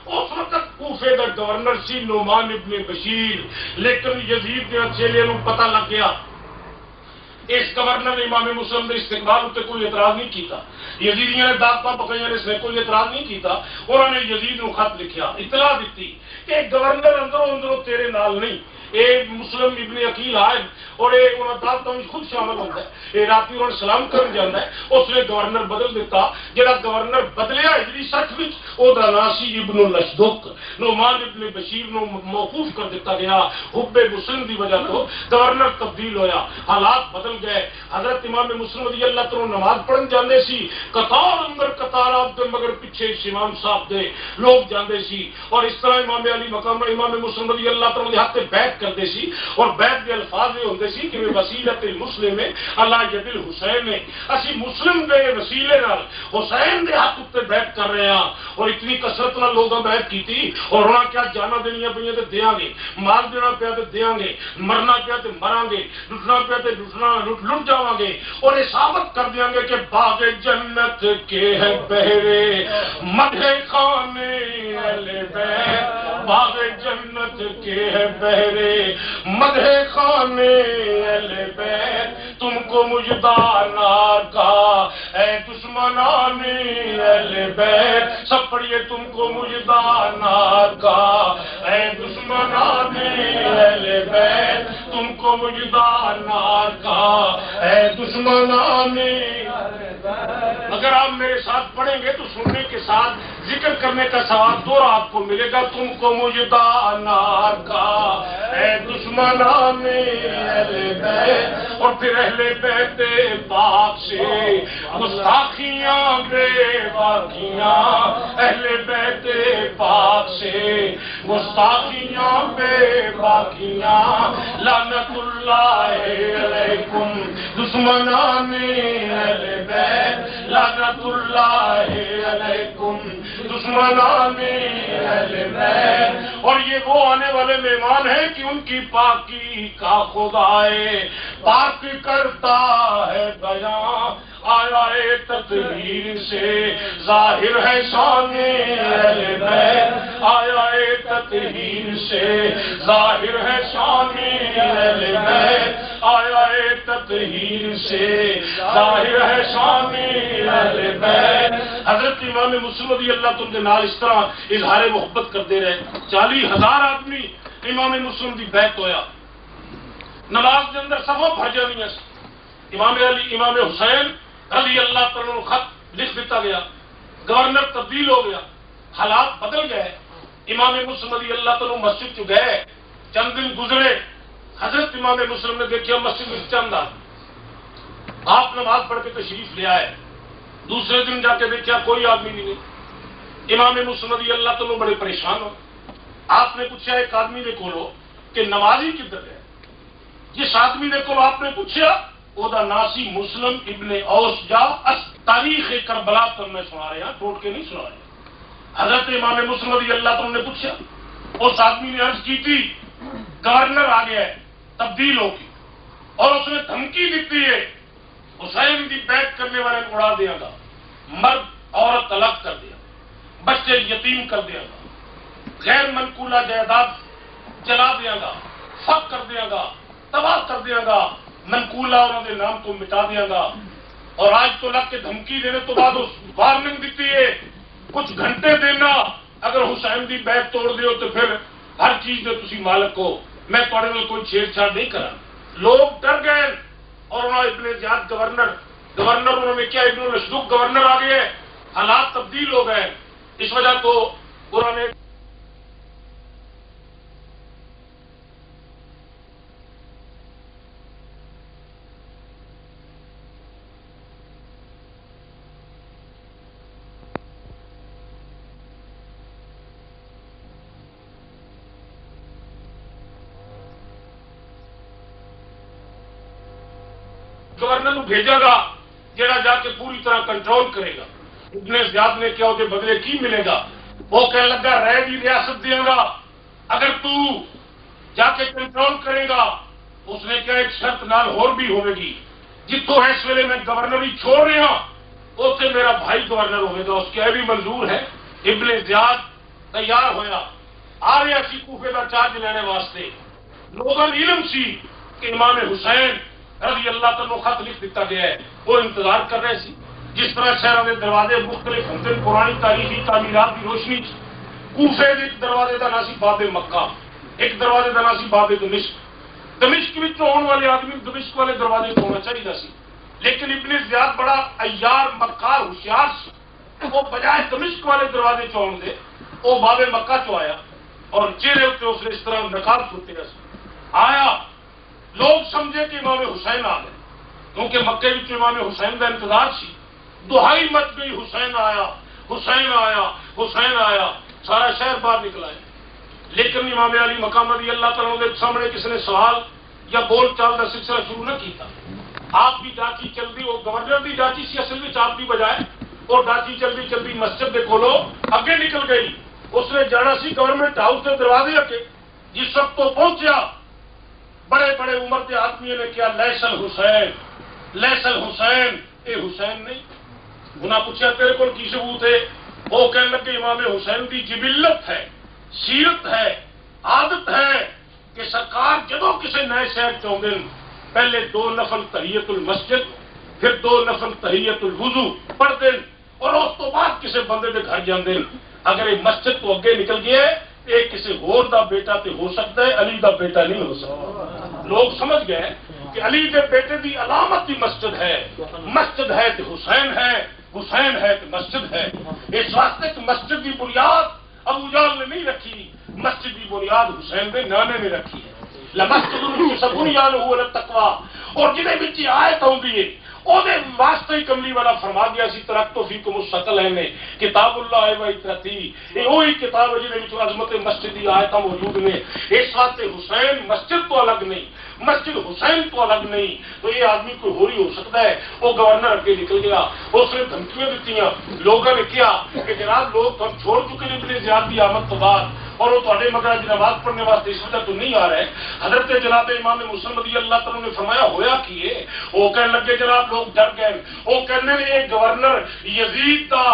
اس وقت کوفے دا گورنر سی نعمان ابن بشیر. لیکن یزید کے چیلے نو پتہ لگ گیا. اس گورنر نے امام مسلم کے استقبال اتنے کوئی اعتراض نہیں کیتا. یزیدیاں نے داغ پکائیاں نے اس نے کوئی اعتراض نہیں کیتا. انہوں نے یزید نو خط لکھیا اطلاع دیتی کہ گورنر اندروں اندروں تیرے نال نہیں. اے مسلم ابن عقیل آئے اور اے انہاں دعوتاں وچ خود شامل ہوتا ہے. اے راتی انہاں سلام کرن جاندا ہے. اس نے گورنر بدل دیتا. جڑا گورنر بدلیا ہجری 60 وچ او دا نام سی ابن الاشدق. نعمان ابن بشیر نو موقوف کر دیتا گیا. حب مسلم دی وجہ تو گورنر تبدیل ہویا. حالات بدل گئے. حضرت امام مسلم رضی اللہ تعالیٰ نماز پڑھن جاندے سی, قطار اندر قطارات دے مگر پیچھے امام صاحب دے لوگ جاندے سی, اور اس طرح امام علی مقام امام مسلم رضی اللہ تعالیٰ دے ہاتھ تے بیعت کردے سی, اور بیعت دے الفاظ یہ ہوندے سی کہ وسیلۃ المسلم اللہ ید الحسین, اسی مسلم دے وسیلے نال حسین دے ہاتھ تے بیعت کر رہے ہیں. اور اتنی کثرت نال لوگاں بیعت کیتی, اور انہاں کیا جانا دینیاں پئیاں تے دیاں گے, مال دینا پیا تے دیاں گے, مرنا پیا تے مراں گے, لٹنا پیا تے لٹ جاواں گے, اور یہ ثابت کر دیاں گے کہ باغ جنت کے ہے بہرے مدح خانے اہل بیت, باغ جنت کے ہے بہرے مدح خانے اہل بیت, تم کو مجدانا کا اے دشمنان اہل بیت. سب پڑھیے, تم کو مجدانا کا اے دشمنان اہل بیت, تم کو مجدانا کا اے دشمنان. اگر آپ میرے ساتھ پڑھیں گے تو سننے کے ساتھ ذکر کرنے کا ثواب دو آپ کو ملے گا. تم کو مجدانا کا اے دشمنان اہل بیت, اور پھر اہل بیت پاک سے گستاخیاں بے باقیاں, اہل بیت پاک سے گستاخیاں بے باقیاں, لعنت اللہ علیکم دشمنان اہل بیت, لعنت اللہ علیکم دشمنان اہل بیت. اور یہ وہ آنے والے مہمان ہیں کہ ان کی پاکی کا خدائے پاک کرتا ہے بیان, آیا تطہیر سے ظاہر ہے شان اہل بیت, آیا تطہیر سے ظاہر ہے شان اہل بیت, آیا تطہیر سے ظاہر ہے شان اہل بیت. حضرت امام مسلم رضی اللہ تعالیٰ کے نال اس طرح اظہار محبت کرتے رہے. 40,000 آدمی امام مسلم دی بیعت ہویا, نماز کے اندر صفوں بھر جانیاں. امام علی امام حسین رضی اللہ تعالیٰ کو خط لکھ دیتا گیا, گورنر تبدیل ہو گیا, حالات بدل گئے. امام مسلم رضی اللہ تعالیٰ مسجد چ گئے, چند دن گزرے, حضرت امام مسلم نے دیکھا مسجد میں چند آپ نماز پڑھ کے تشریف لے آئے. دوسرے دن جا کے دیکھا کوئی آدمی نہیں. امام مسلم رضی اللہ تعالیٰ بڑے پریشان ہو. آپ نے پوچھا ایک آدمی نے کولو کہ نمازی کدھر ہے. جس آدمی نے کولو آپ نے پوچھا وہ دا ناسی مسلم ابن اوس جا تاریخ کربلا تو میں سنا رہے ہیں, ٹوٹ کے نہیں سنا رہے. حضرت امام مسلم رضی اللہ تعالیٰ نے پوچھا, اس آدمی نے عرض کی تھی گورنر آ گیا ہے تبدیل ہوگی, اور اس نے دھمکی دیتی ہے حسین کی بیعت کرنے والے کو اڑا دیا گا, مرد عورت الگ کر دیا, بچے یتیم کر دیا گا, غیر منقولہ جائیداد جلا دیا گا, فق کر دیا گا, تباہ کر دیا گا, منقولہ انہوں نے نام تو مٹا دیا گا. اور آج تو لگ کے دھمکی دینے تو بعد اس وارننگ دیتی ہے کچھ گھنٹے دینا, اگر حسین کی بیعت توڑ دیو تو پھر ہر چیز میں تسی مالک ہو, میں تھوڑے نال کوئی چھیڑ چھاڑ نہیں کرا. لوگ ڈر گئے, اور انہوں ابن زیاد گورنر انہوں نے کیا, ابن رشدق گورنر آ گئے, حالات تبدیل ہو گئے. اس وجہ تو انہوں نے گورنر کو بھیجا گا جہاں جا کے پوری طرح کنٹرول کرے گا. ابن زیاد نے کیا وہ بدلے کی ملے گا, وہ کہنے لگا رہ بھی ریاست دیا گا اگر تو جا کے کنٹرول کرے گا. اس نے کیا ایک شرط نال اور بھی ہوے گی, جتوں اس ویلے میں گورنری چھوڑ رہا اتنے میرا بھائی گورنر ہوئے گا. اس کے بھی منظور ہے. ابن زیاد تیار ہویا, آ رہا سی کوفے کا چارج لینے واسطے. لوگوں نے علم سی کہ امام حسین رضی اللہ تعالیٰ خط لکھ دیتا گیا ہے, وہ انتظار کر رہے سی. جس طرح شہروں کے دروازے مختلف ہوتے پرانی تاریخی تعمیرات کی روشنی. کوفے کے ایک دروازے کا نام سی باب مکہ, ایک دروازے کا نام سی باب دمشق. دمشق میں آنے والے آدمی دمشق والے دروازے کو ہونا چاہیے سی, لیکن ابن زیاد بڑا عیار مکار ہوشیار سی. وہ بجائے دمشق والے دروازے چون دے وہ باب مکہ چ آیا, اور چہرے اتنے اس نے اس طرح نقاب ہوتے آیا. لوگ سمجھے کہ امام حسین آ گئے. کیونکہ مکے میں امام حسین کا انتظار سی، دہائی مچ گئی حسین آیا حسین آیا حسین آیا، سارا شہر باہر نکلا ہے۔ لیکن امام علی مقام رضی اللہ تعالیٰ کے سامنے کسی نے سوال یا بول چال کا سلسلہ شروع نہ کیتا، آپ کی ڈاچی چل دی، وہ گورنر کی ڈاچی سی اصل میں آپ کی بجائے، اور ڈاچی چلتی چلتی مسجد کے کولو اگے نکل گئی، اس نے جانا سی گورنمنٹ ہاؤس کے دروازے اگے، جس وقت تو پہنچیا بڑے بڑے عمر کے آدمی نے کیا لیسل حسین لیسل حسین، اے حسین نہیں، انہاں پوچھا تیرے کو کی ثبوت ہے؟ وہ کہنے لگے امام حسین کی جبلت ہے، سیرت ہے، عادت ہے کہ سرکار جدو کسی نئے شہر چاہتے ہیں پہلے 2 نفل تحیت المسجد پھر 2 نفل تحیت الوضو پڑھتے ہیں اور اس تو بعد کسی بندے کے گھر جاندے ہیں۔ اگر یہ مسجد تو اگے نکل گیا ہے یہ کسی ہور دا بیٹا تے ہو سکتا ہے، علی دا بیٹا نہیں ہو سکتا۔ لوگ سمجھ گئے کہ علی کے بیٹے دی علامت کی مسجد ہے، مسجد ہے تو حسین ہے، حسین ہے تو مسجد ہے۔ اس واسطے کہ مسجد کی بنیاد ابو جہل نے نہیں رکھی، مسجد کی بنیاد حسین کے نانے نے رکھی ہے۔ لمسجد بنیاد علی التقوی، اور جنہیں بچی آیت ہوندی ہے وہ واسطے ہی کملی والا فرما گیا سی ترکت فیکم الثقلین نے کتاب اللہ و اطرتی، یہ وہی کتاب ہے جنہیں عظمت مسجد کی آیت موجود نے۔ اس واسطے حسین مسجد تو الگ نہیں، مسجد حسین تو الگ نہیں، تو یہ آدمی کوئی ہو ہی ہو سکتا ہے۔ وہ گورنر اگے نکل گیا، اس نے دھمکیاں دیتی، لوگوں نے کیا کہ جناب لوگ تو ہم چھوڑ چکے ہیں ابن زیاد کی آمد تو بعد، اور وہ تھوڑے مگر نماز پڑھنے واسطے اس وجہ تو نہیں آ رہے۔ حضرت جناب امام مسلم رضی اللہ تعالیٰ نے فرمایا ہویا کیے، وہ کہنے لگے جناب لوگ ڈر گئے، وہ کہنے لگے یہ گورنر یزید کا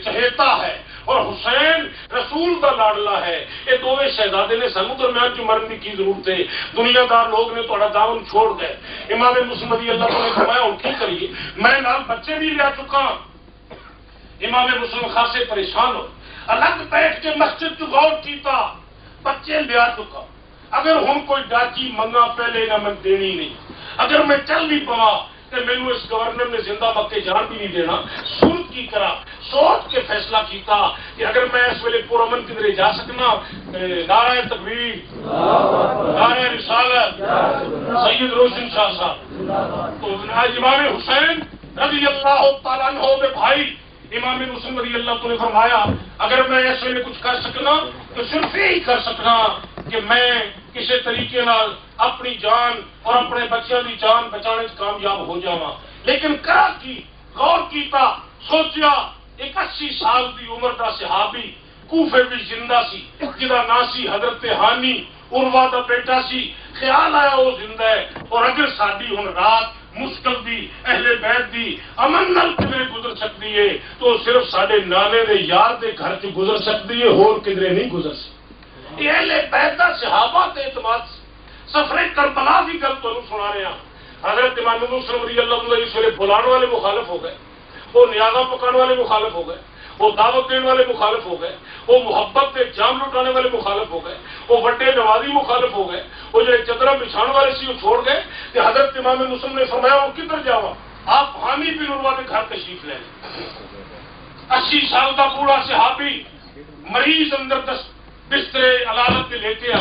چہیتا ہے اور حسین رسول کا لاڈلا ہے، یہ دونوں شہزادے نے سانو درمیان چ مرن کی ضرورت ہے، دنیا دار لوگ نے تھوڑا دامن چھوڑ گئے۔ امام مسلم رضی اللہ تعالیٰ نے فرمایا ہوں کی کریے، میں نال بچے بھی لیا چکا ہوں۔ امام مسلم خاصے پریشان ہو، الگ بیٹھ کے مسجد چ غور کیتا، بچے لیا چکا، اگر ہوں کوئی ڈاچی منگا پہلے نہ میں دینی نہیں، اگر میں چل بھی پوا تو مینو اس گورنر نے زندہ مکے جان بھی نہیں دینا، سنت کی کرا سوچ کے فیصلہ کیتا کہ اگر میں اس ویلے پرامن کدھر جا سکنا، نعرہ تکبیر، نعرہ رسالت، سید روشن شاہ صاحب، تو امام حسین رضی اللہ تعالیٰ عنہ کے بھائی امام مسلم رضی اللہ تعالیٰ نے فرمایا اگر میں اس ویلے کچھ کر سکنا تو صرف یہی کر سکنا کہ میں کسی طریقے نال اپنی جان اور اپنے بچوں کی جان بچانے کامیاب ہو جاواں۔ لیکن کرا کی غور کیتا، سوچیا ایک 80 سال کی عمر کا صحابی کوفے بھی زندہ سی جہاں نام سی حضرت ہانی عروہ دا بیٹا سی، خیال آیا وہ زندہ ہے، اور اگر ساری ہن رات مشکل دی اہل بیت دی امن نال کدھر گزر سکتی ہے تو صرف سارے نانے دے یار دے گھر چ گزر سکتی ہے، ہور کدھر نہیں گزر سکتی۔ یہ اہل بیت دا صحابہ تے اعتماد سفر کربلا کی گل تمہیں سنا رہے ہیں۔ حضرت امام مسلم رضی اللہ عنہ اس ویلے بلانے والے مخالف ہو گئے، وہ نیازاں پکانے والے مخالف ہو گئے، وہ دعوت دینے والے مخالف ہو گئے، وہ محبت کے جام لٹانے والے مخالف ہو گئے، وہ بڑے نوازی مخالف ہو گئے، وہ جو چدرا بچھانے والے سی وہ چھوڑ گئے کہ حضرت امام مسلم نے فرمایا وہ کدھر جاوا، آپ حامی بن عروہ کے گھر تشریف لے لیں۔ 80 سال کا بوڑھا صحابی مریض اندر بسترے عدالت کے لیتے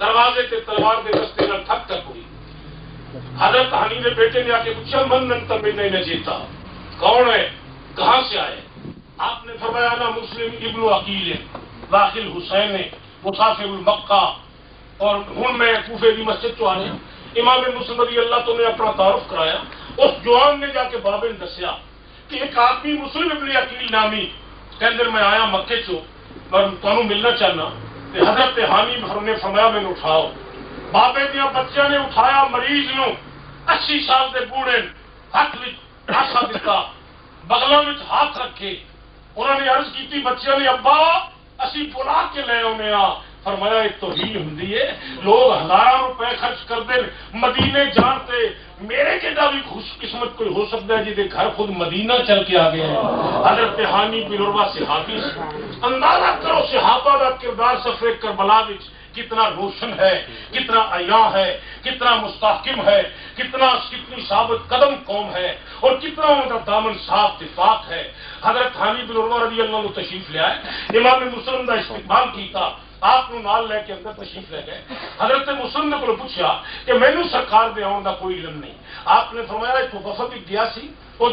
دروازے کے تلوار کے رستے نہ تھک تک ہوئی۔ حضرت حنی نے بیٹے نے آ کے پوچھا من ننتم نہیں جیتا، کون ہے، کہاں سے آئے؟ آپ نے فرمایا نا مسلم ابن عقیل داخل حسین ہے مسافر المکہ، اور ہوں میں کوفے کی مسجد چ آ رہا۔ امام مسلم رضی اللہ تو نے اپنا تعارف کرایا، اس جوان نے جا کے بابے نے دسیا کہ ایک آدمی مسلم ابن عقیل نامی کہندے میں آیا مکے چو پر تمہیں ملنا چاہنا، حضرت حانی نے فرمایا میں اٹھاؤ۔ بابے دیا بچوں نے اٹھایا مریض نو، 80 سال کے بوڑھے ہاتھ ہاتھا دیتا، بغلوں میں ہاتھ رکھے، انہوں نے عرض کی بچوں نے ابا اسی بلا کے لے آنے آ۔ فرمایا ایک توہین ہوندی ہے، لوگ ہزاروں روپے خرچ کرتے مدینے جانتے، میرے جیسا بھی خوش قسمت کوئی ہو سکتا ہے جہاں گھر خود مدینہ چل کے آ گیا ہے۔ حضرت حانی بن عروہ صحابی سے اندازہ کرو صحابہ کا کردار سفر کربلا وچ کتنا روشن ہے، کتنا عیاں ہے، کتنا مستحکم ہے، کتنی ثابت قدم قوم ہے، اور کتنا ان کا دامن صاف اتفاق ہے۔ حضرت حانی بن عروہ رضی اللہ عنہ تشریف لے آئے، امام مسلم کا استقبال کیتا، آپ نو نال لے کے اندر تشریف لے گئے. حضرت مسلم نے کو پوچھا کہ مینو سرکار دے آن کا کوئی علم نہیں. آپ نے فرمایا ایک وفد بھی گیا سی, وہ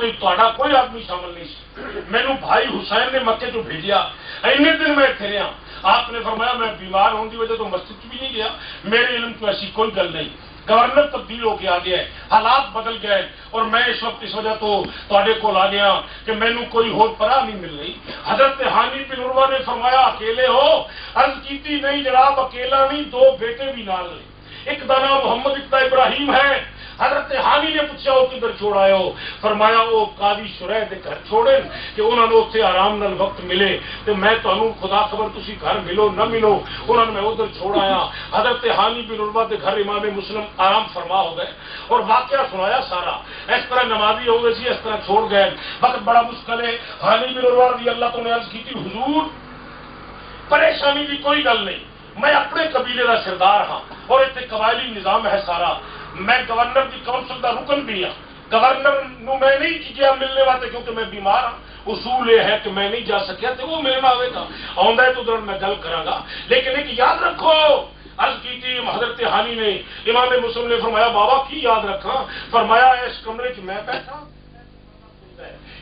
کوئی آدمی شامل نہیں سی. مینو بھائی حسین نے مکے تو بھیجیا, این دن میں اتنے رہا. آپ نے فرمایا میں بیمار ہونے کی وجہ تو مسجد بھی نہیں گیا, میرے علم تو ایسی کوئی گل نہیں. گورنر تبدیل ہو کے آ گیا ہے, حالات بدل گئے, اور میں اس وقت اس وجہ تو تے کول آ گیا کہ مینو کوئی اور پناہ نہیں مل رہی. حضرت حانی بن عروہ نے فرمایا اکیلے ہو؟ عرض کیتی نہیں جناب اکیلا نہیں, دو بیٹے بھی نال نے, ایک دا نام محمد ایک دا ابراہیم ہے. حضرت حانی نے پوچھا وہ کدھر چھوڑ آئے ہو؟ فرمایا وہ قاضی شریح دے گھر چھوڑے کہ انہوں نے اتنے آرام نال وقت ملے, تو میں تمہیں خدا خبر تسی گھر ملو نہ ملو, انہوں نے میں ادھر چھوڑ آیا. حضرت حانی بن عروہ کے گھر امام مسلم آرام فرما ہو گئے اور واقعہ سنایا سارا. اس طرح نمازی ہو گئے سی, اس طرح چھوڑ گئے, وقت بڑا مشکل ہے. حانی بن عروہ رضی اللہ تعالی نے عرض کی تھی حضور پریشانی کی کوئی گل نہیں, میں اپنے قبیلے کا سردار ہاں اور اتنے قبائلی نظام ہے سارا, میں گورنر کی کونسل کا رکن بھی ہاں. گورنر نو میں نہیں گیا ملنے واسطے کیونکہ میں بیمار ہاں. اصول یہ ہے کہ میں نہیں جا سکیا تو وہ ملنا آئے گا, آندا ہے تو ادھر میں گل کراں گا. لیکن ایک یاد رکھو, عرض کی تھی حضرت حانی نے, امام مسلم نے فرمایا بابا کی یاد رکھا؟ فرمایا اس کمرے میں بیٹھا,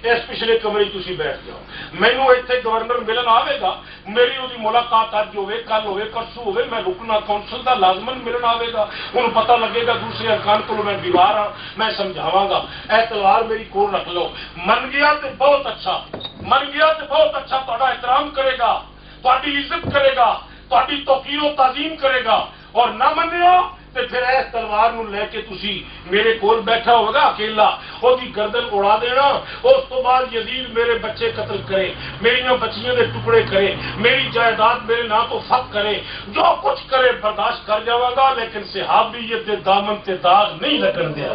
اس پچھلے کمرے تھی بیٹھ جاؤ, مینو اتنے گورنر ملن آئے گا, میری وہی ملاقات اج ہوے کل ہوے پرسوں ہوے, میں رکنا کونسل کا لازمن ملن آئے گا, انہوں پتہ لگے گا دوسرے ارکان کو میں بیمار ہاں, میں سمجھاواں گا, اے تلوار میری کول رکھ لو. من گیا تو بہت اچھا, من گیا تو بہت اچھا, تہاڈا احترام کرے گا, تہاڈی عزت کرے گا, تہاڈی توقیر و تعظیم کرے گا. اور نہ منیا تو پھر اس تلوار نو لے کے تسی میرے کول بیٹھا ہوگا اکیلا, وہ گردن اڑا دینا. اس تو بعد یزید میرے بچے قتل کرے, میری بچیاں دے ٹکڑے کرے, میری جائیداد میرے نام تو فق کرے, جو کچھ کرے برداشت کر جاواں گا, لیکن صحابیت دے دامن تے داغ نہیں لگن دیا.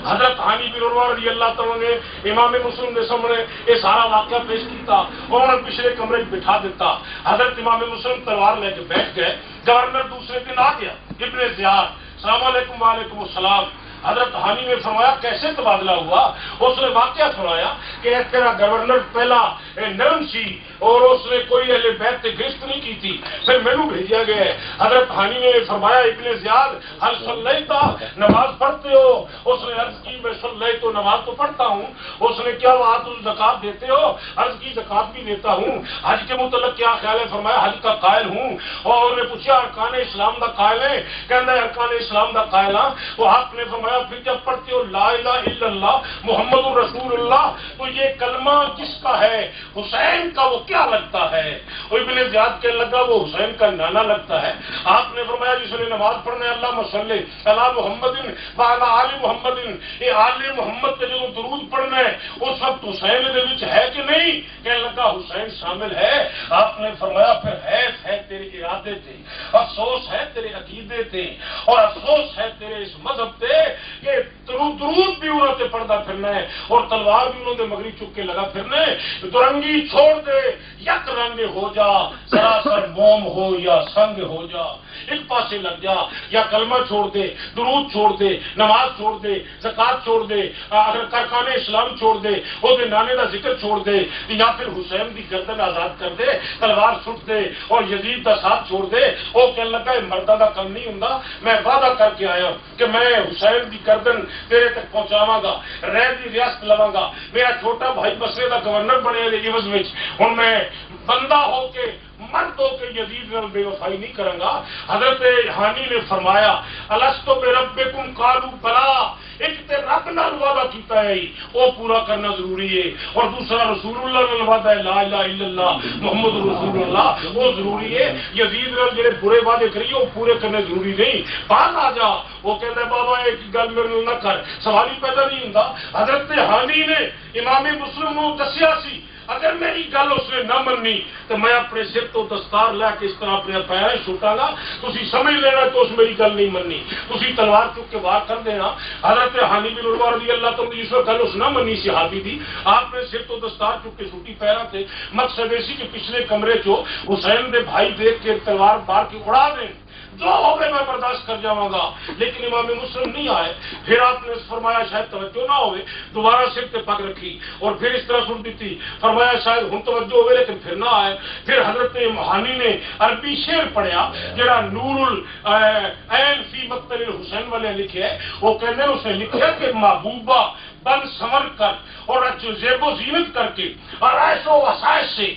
حضرت حانی بن عروہ رضی اللہ تعالی نے امام مسلم کے سامنے یہ سارا واقعہ پیش کیتا, انہوں نے پچھلے کمرے بٹھا دیتا. حضرت امام مسلم تلوار لے کے بیٹھ گئے. گورنر دوسرے دن آ گیا, ابن زیاد, السلام علیکم. وعلیکم السلام. حضرت حانی نے فرمایا کیسے تبادلہ ہوا؟ اس نے واقعہ سنایا کہ اس طرح گورنر پہلا نرم سی اور اس نے کوئی اہل بیت سے گرفت نہیں کی تھی, پھر مینو بھیجا گیا ہے. حضرت حانی نے فرمایا ابن زیاد حل صلیتا, نماز پڑھتے ہو؟ اس نے عرض کی میں صلیت تو نماز تو پڑھتا ہوں. اس نے کیا وہاں تم زکات دیتے ہو؟ عرض کی زکات بھی دیتا ہوں. حج کے متعلق کیا خیال ہے؟ فرمایا حج کا قائل ہوں. اور انہوں نے پوچھا ارکان اسلام کا قائل ہے؟ کہنا ہے ارکان اسلام کا قائل ہاں. تو آپ نے فرمایا پھر جب پڑھتے ہو لا الہ الا اللہ محمد رسول اللہ, تو یہ کلمہ کس کا ہے؟ حسین کا. وہ کیا لگتا ہے؟ وہ ابن زیاد کے لگا وہ حسین کا نانا لگتا ہے. آپ نے فرمایا جس نے نماز پڑھنا ہے اللہ صلی علی محمد وعلی آل محمد, یہ آل محمد کے جو درود پڑھنا ہے اس وقت حسین دے وچ ہے کہ نہیں؟ کہنے لگا حسین شامل ہے. آپ نے فرمایا پھر حیف ہے تیرے ارادے تے, افسوس ہے تیرے عقیدے تے, اور افسوس ہے تیرے اس مذہب تے کہ درود بھی انہوں نے پڑھتا پھرنا ہے اور تلوار بھی انہوں نے مگری چک کے لگا پھرنا ہے. درنگی چھوڑ دے, یک رنگ ہو جا, سراسر موم ہو یا سنگ ہو جا, ایک پاسے لگ جا. یا کلمہ چھوڑ دے, درود چھوڑ دے, نماز چھوڑ دے, زکات چھوڑ دے, اگر کارخان اسلام چھوڑ دے, وہ نانے کا ذکر چھوڑ دے, یا پھر حسین کی گردن آزاد کر دے, تلوار سٹ دے اور یزید کا ساتھ چھوڑ دے. وہ کہنے لگا یہ مردہ کا کم نہیں ہوں, میں وعدہ کر کے آیا کہ میں حسین کی گردن تیرے تک پہنچاواں گا, رہ دی ریاست لواں گا. میرا چھوٹا بھائی بسرے کا گورنر بنے عوض میں ہوں میں بندہ ہو کے مرد ہو کے یزید نال بے وفائی نہیں کروں گا. حضرت حانی نے فرمایا الستو بربکم قالوا بلا, ایک تے رب نال وعدہ کیتا ہے وہ پورا کرنا ضروری ہے, اور دوسرا رسول اللہ نال وعدہ ہے لا الہ الا اللہ محمد رسول اللہ, وہ ضروری ہے. یزید نال جڑے برے وعدے کریے وہ پورے کرنے ضروری نہیں. باہر آ جا, وہ کہتا ہے بابا ایک گل میرے نہ کر, سوال ہی پیدا نہیں ہوندا. حضرت حانی نے امام مسلم کو دسیا سی اگر میری گل اس نے نہ مننی تو میں اپنے سر تو دستار لے کے اس طرح اپنے پیر چھوٹا گا. تسی سمجھ لینا تو اس میری گل نہیں مننی, تسی تلوار چک کے وار کر دینا. حضرت حانی بن عروہ رضی اللہ تعالی جس گل اس نہ مننی صحابی دی, آپ نے سر تو دستار چک کے چھوٹی پیرا تھے. مقصد ایسی کہ پچھلے کمرے چو حسین دے بھائی دیکھ کے تلوار بار کے اڑا دیں. جو ہوگا میں برداشت کر جاؤں گا. لیکن امام مسلم نہیں آئے. پھر آپ نے فرمایا شاید توجہ نہ ہوئے, دوبارہ سر تے پگ رکھی اور پھر اس طرح سن دیتی, فرمایا شاید ہوں توجہ ہوئے لیکن پھر نہ آئے. پھر حضرت مہانی نے عربی شعر پڑھیا جڑا نور العین فی مقتل الحسین والے لکھے ہے. وہ کہنے اس نے لکھا کہ محبوبہ بن سمر کر اور زیب و زینت کر کے اور ایش و وسائش سے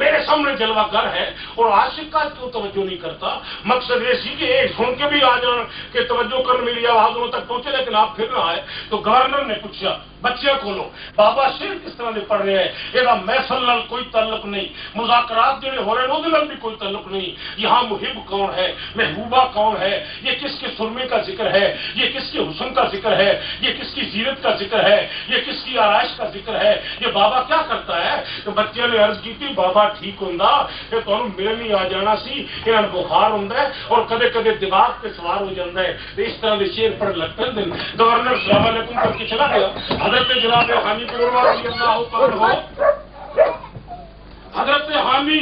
میرے سامنے جلوہ گر ہے, اور عاشق کا کیوں توجہ نہیں کرتا. مقصد یہ سی کہ ایک سن کے بھی آ جان کہ توجہ کرنے میری آوازوں تک پہنچے, لیکن آپ پھر نہ آئے. تو گورنر نے پوچھا بچے کھولو بابا شیر کس طرح دے پڑھ رہے ہیں, یہ محفل نال کوئی تعلق نہیں, مذاکرات جڑے ہو رہے ہیں وہ بھی کوئی تعلق نہیں. یہاں محب کون ہے, محبوبہ کون ہے, یہ کس کے سرمے کا ذکر ہے, یہ کس کے حسن کا ذکر ہے, یہ کس کی زینت کا ذکر ہے, یہ کس کی آرائش کا ذکر ہے, یہ بابا کیا کرتا ہے. تو بچے نے عرض کی تھی بابا ٹھیک ہوں کہ تمہیں ملن ہی آ جانا سی, یہاں بخار ہوں اور کدے کدے دماغ پہ سوار ہو جاتا ہے. تو اس طرح کے شیر پڑھ لگتے ہیں. گورنر السلام علیکم کر کے چلا گیا. حضرت جناب حامی بن عروہ رضی اللہ تعالیٰ عنہ, حضرت حامی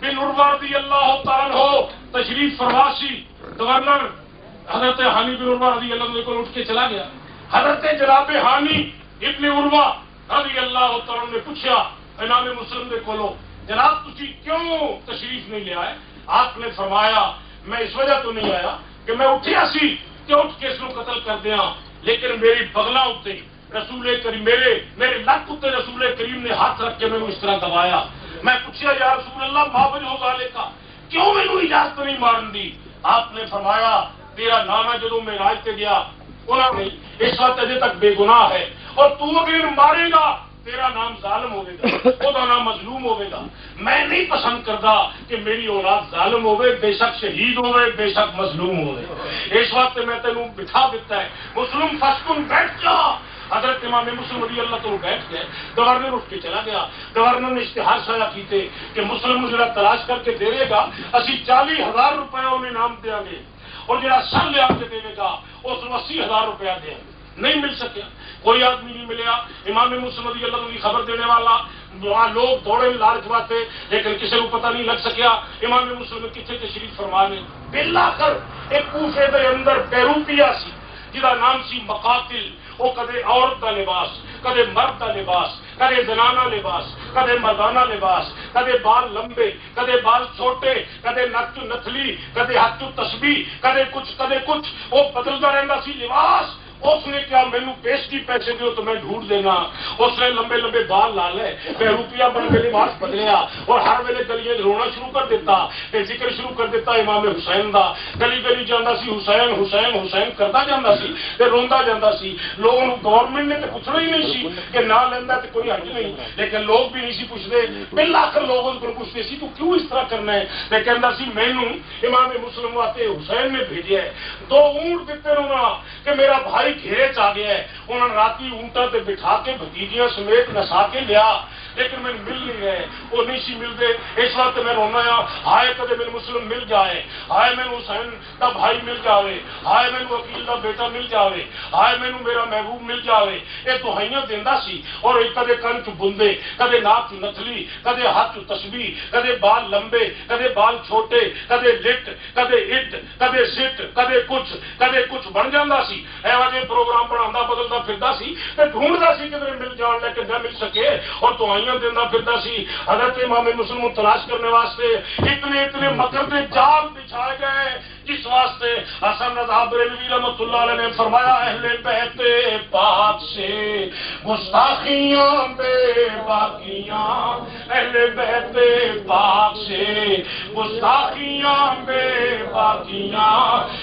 بن عروہ رضی اللہ تعالیٰ عنہ تشریف فرماسی. گورنر حضرت حامی بن عروہ رضی اللہ عنہ کو اٹھ کے چلا گیا. حضرت جناب حامی ابن عروہ رضی اللہ تعالیٰ عنہ نے پوچھا امام مسلم نے کھولو جناب تجھی کیوں تشریف نہیں لے آئے. آپ نے فرمایا میں اس وجہ تو نہیں آیا کہ میں اٹھیا سی کہ اٹھ کے اس کو قتل کر دیا, لیکن میری بغلا اتنے رسول کریم میرے لک اتنے رسول کریم نے ہاتھ رکھ کے میں اس طرح دبایا. میں پوچھا یا رسول اللہ ما وجہ ذالک کا, کیوں میں اجازت نہیں مارن دی. آپ نے فرمایا تیرا نام ہے جدوں میں راج تے گیا انہوں نے اس وقت اجے تک بے گناہ ہے, اور تو اگر مارے گا تیرا نام ظالم ہوئے گا, وہ نام مظلوم ہوئے گا. میں نہیں پسند کرتا کہ میری اولاد ظالم ہوئے, بے شک شہید ہوئے, بے شک مظلوم ہوئے. اس وقت میں تینوں بٹھا دیتا ہے مسلم فسکن بیٹھ جا. حضرت امام مسلم رضی اللہ تعالیٰ بیٹھ گئے. گورنر اٹھ کے چلا گیا. گورنر نے اشتہار شائع کیتے کہ مسلم جڑا تلاش کر کے دے گا اسی 40,000 روپیہ انہیں انعام دیا گے, اور جڑا سر لے آ کے دے گا اس کو 80,000 روپیہ دیں گے. نہیں مل سکیا, کوئی آدمی نہیں ملیا. امام مسلم رضی اللہ عنہ کی خبر دینے والا وہاں لوگ دوڑے لال جواتے, لیکن کسی کو پتہ نہیں لگ سکیا امام مسلم کتنے تشریف فرما نے. بالآخر ایک کوفے دے اندر بیروتیا سی جہاں نام سی مقاتل. وہ کدے عورت کا لباس, کدے مرد کا لباس, کدے زنانہ لباس, کدے مردانہ لباس, کدے بال لمبے, کدے بال چھوٹے, کدے نک نتلی, کدے ہاتھ تسبیح, کدے کچھ وہ بدلتا رہتا سی لباس. اس نے کیا مینو پیسٹی پیسے دیو تو میں ڈھونڈ دینا. اس نے لمبے لمبے بال لا لے, بے روپیہ بن کے لباس بدلیا, اور ہر ویلے گلیاں رونا شروع کر دیتا, ذکر شروع کر دیتا امام حسین دا. گلی گلی جانا سی حسین حسین حسین کرتا جانا سی, روندا جانا سی. لوگوں گورنمنٹ نے تو پوچھنا ہی نہیں سی کہ نہ لینا تو کوئی حج نہیں, لیکن لوگ بھی نہیں سی پوچھتے. بالآخر لوگوں کو پوچھتے سی تو کیوں اس طرح کرنا ہے. میں کہتا سی مینو امام مسلم آتے حسین نے بھیجا ہے, 2 اونٹ دیتے رہنا کہ میرا بھائی گھیرے چ آ گیا ہے. انہوں نے راتی اونٹا تے بٹھا کے بھتیجیاں سمیت نسا کے لیا, لیکن میں مل نہیں رہے, وہ نہیں سی ملتے. اس وقت میں رونا آ, ہائے کدے میرے مسلم مل جائے, ہائے مینو حسین کا بھائی مل جاوے, ہائے مینو وکیل کا بیٹا مل جاوے, ہائے مینو میرا محبوب مل جاوے. یہ دہائیاں دیندا سی, اور کدے کن چ بندے, کدے ناک چ نتلی, کدے ہاتھ چ تسبیح, کدے بال لمبے, کدے بال چھوٹے, کدے لٹ, کدے اٹ, کدے سٹ, کدے کچھ بن جاتا سی. ایویں پروگرام بنا بدلتا پھرتا سی, ڈھونڈتا سی کدھر مل جان, لیکن نہ مل سکے, اور دعائیاں دینا پھرتا سی. حضرت امام مسلم تلاش کرنے واسطے اتنے مکر کے جال بچھائے گئے, جس واسطے حسن رضا بریلوی رحمۃ اللہ علیہ نے فرمایا اہل بیت پاک سے گستاخیاں بے باقیاں, اہل بیت پاک سے گستاخیاں بے باقیاں,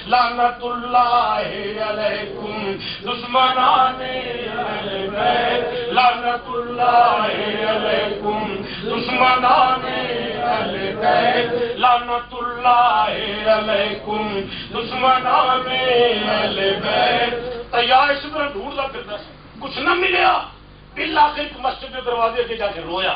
لعنت اللہ علیکم دشمنان اہل بیت, لعنت اللہ علیکم دشمنان اہل بیت, لعنت اللہ علیکم دشمنان اہل بیت. تیار اس طرح ڈھونڈتا پھرتا, کچھ نہ ملیا. بالآخر ایک مسجد کے دروازے کے جا کے رویا.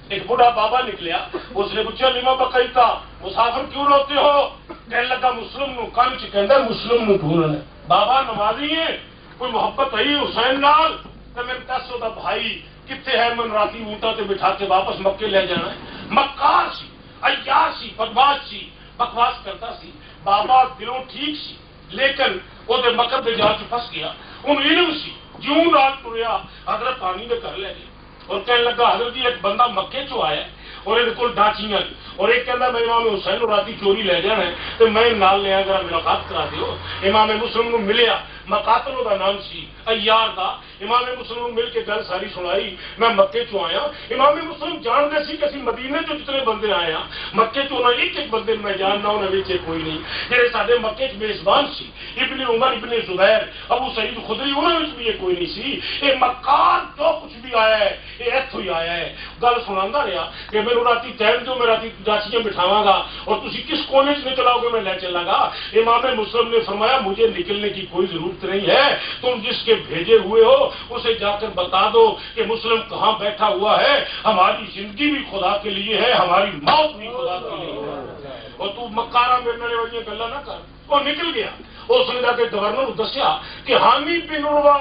ایک بوڑھا بابا نکلیا, اس نے پوچھا لیما بقیتا مسافر کیوں روتے ہو. کہنے لگا مسلم نو کن چ کہندا مسلم نو ڈھونڈنا. بابا نمازی ہے, کوئی محبت ہے حسین نال, تو میں دس دا بھائی کتنے ہے, من راتی اونٹا تے بٹھا کے واپس مکے لے جانا ہے. مکار سی, عیار سی, بدماش سی, بکواس کرتا سی. بابا دلوں ٹھیک سی لیکن وہ مکر دے جال چ پھس گیا. ان علم سی جوں رات ٹریا حضرت ثانی دے گھر لے گئے اور کہنے لگا حضرت جی ایک بندہ مکے چو آیا ہے اور یہ کول ڈاچیاں اور ایک کہنا میں امام حسین نو راتی چوری لے جانا ہے تو میں نال لیا ذرا ملاقات کرا دیو. امام مسلم نو ملیا مقاتل دا نام سی ایار دا. امام مسلم مل کے گل ساری سنائی میں مکے چو آیا. امام مسلم جان دے سی کہ اسی مدینے چ جتنے بندے آئے ہیں مکے چ انہاں ایک ایک بندے میں جاننا انہاں وچ کوئی نہیں جڑے ساڈے مکے چ میزبان سی ابن عمر ابن زبیر ابو سعید خدری انہاں وچ بھی کوئی نہیں سی. اے مکار جو کچھ بھی آیا ہے یہ ایتھوں ہی آیا ہے. گل سناندا رہیا کہ میرے راتی ٹائم جو میں راتی جاچیاں بٹھاواں گا اور تسی کس کونے سے نکل آؤ گے میں لے چلا گا. امام مسلم نے فرمایا مجھے نکلنے کی کوئی ضرورت نہیں ہے, تم جس کے بھیجے ہوئے ہو اسے جا کر بتا دو کہ مسلم کہاں بیٹھا ہوا ہے. ہماری زندگی بھی خدا کے لیے ہے, ہماری موت بھی خدا کے لیے ہے, اور تو مکارا میرے والی گلا نہ کر. وہ نکل گیا. اس نے جا کے گورنر کو دسیا کہ حامی بن عروہ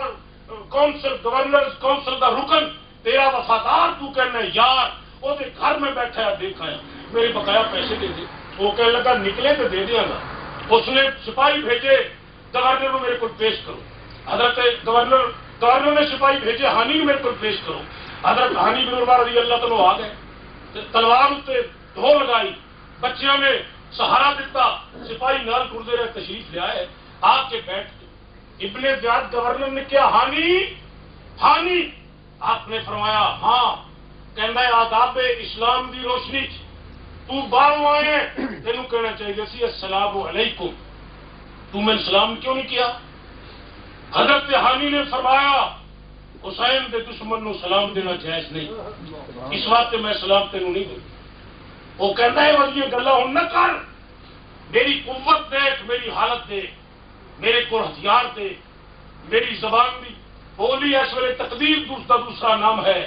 کونسل گورنر کونسل کا رکن تیرا وفادار تو کہنا یار وہ گھر میں بیٹھا ہے دیکھا ہے میرے بقایا پیسے دے دے. وہ کہنے لگا نکلے تو دے دیا گا. اس نے سپاہی بھیجے گورنر کو میرے کو پیش کرو. حضرت گورنر نے سپاہی بھیجے ہانی کو میرے کو پیش کرو. حضرت ہانی بن عروہ رضی اللہ تعالیٰ آ گئے, تلوار اتنے دھو لگائی, بچیاں نے سہارا دیتا, سپاہی نال ٹرتے رہے تشریف لے آئے. آ کے بیٹھ کے ابن زیاد گورنر نے کیا ہانی آپ نے فرمایا ہاں کہنا ہے آداب اسلام دی روشنی تو باہر آئے تینوں کہنا چاہیے سی السلام علیکم, تو میں سلام کیوں نہیں کیا؟ حضرت ہانی نے فرمایا حسین دے دشمن نو سلام دینا جائز نہیں, اس واسطے میں سلام تینوں نہیں دوں. وہ کہتا ہے وہ گلا ہوں نہ کر, میری قوت دیکھ, میری حالت دیکھ, میرے کو ہتھیار دے, میری زبان بھی بولی اس ویلے تقدیر دوسرا نام ہے,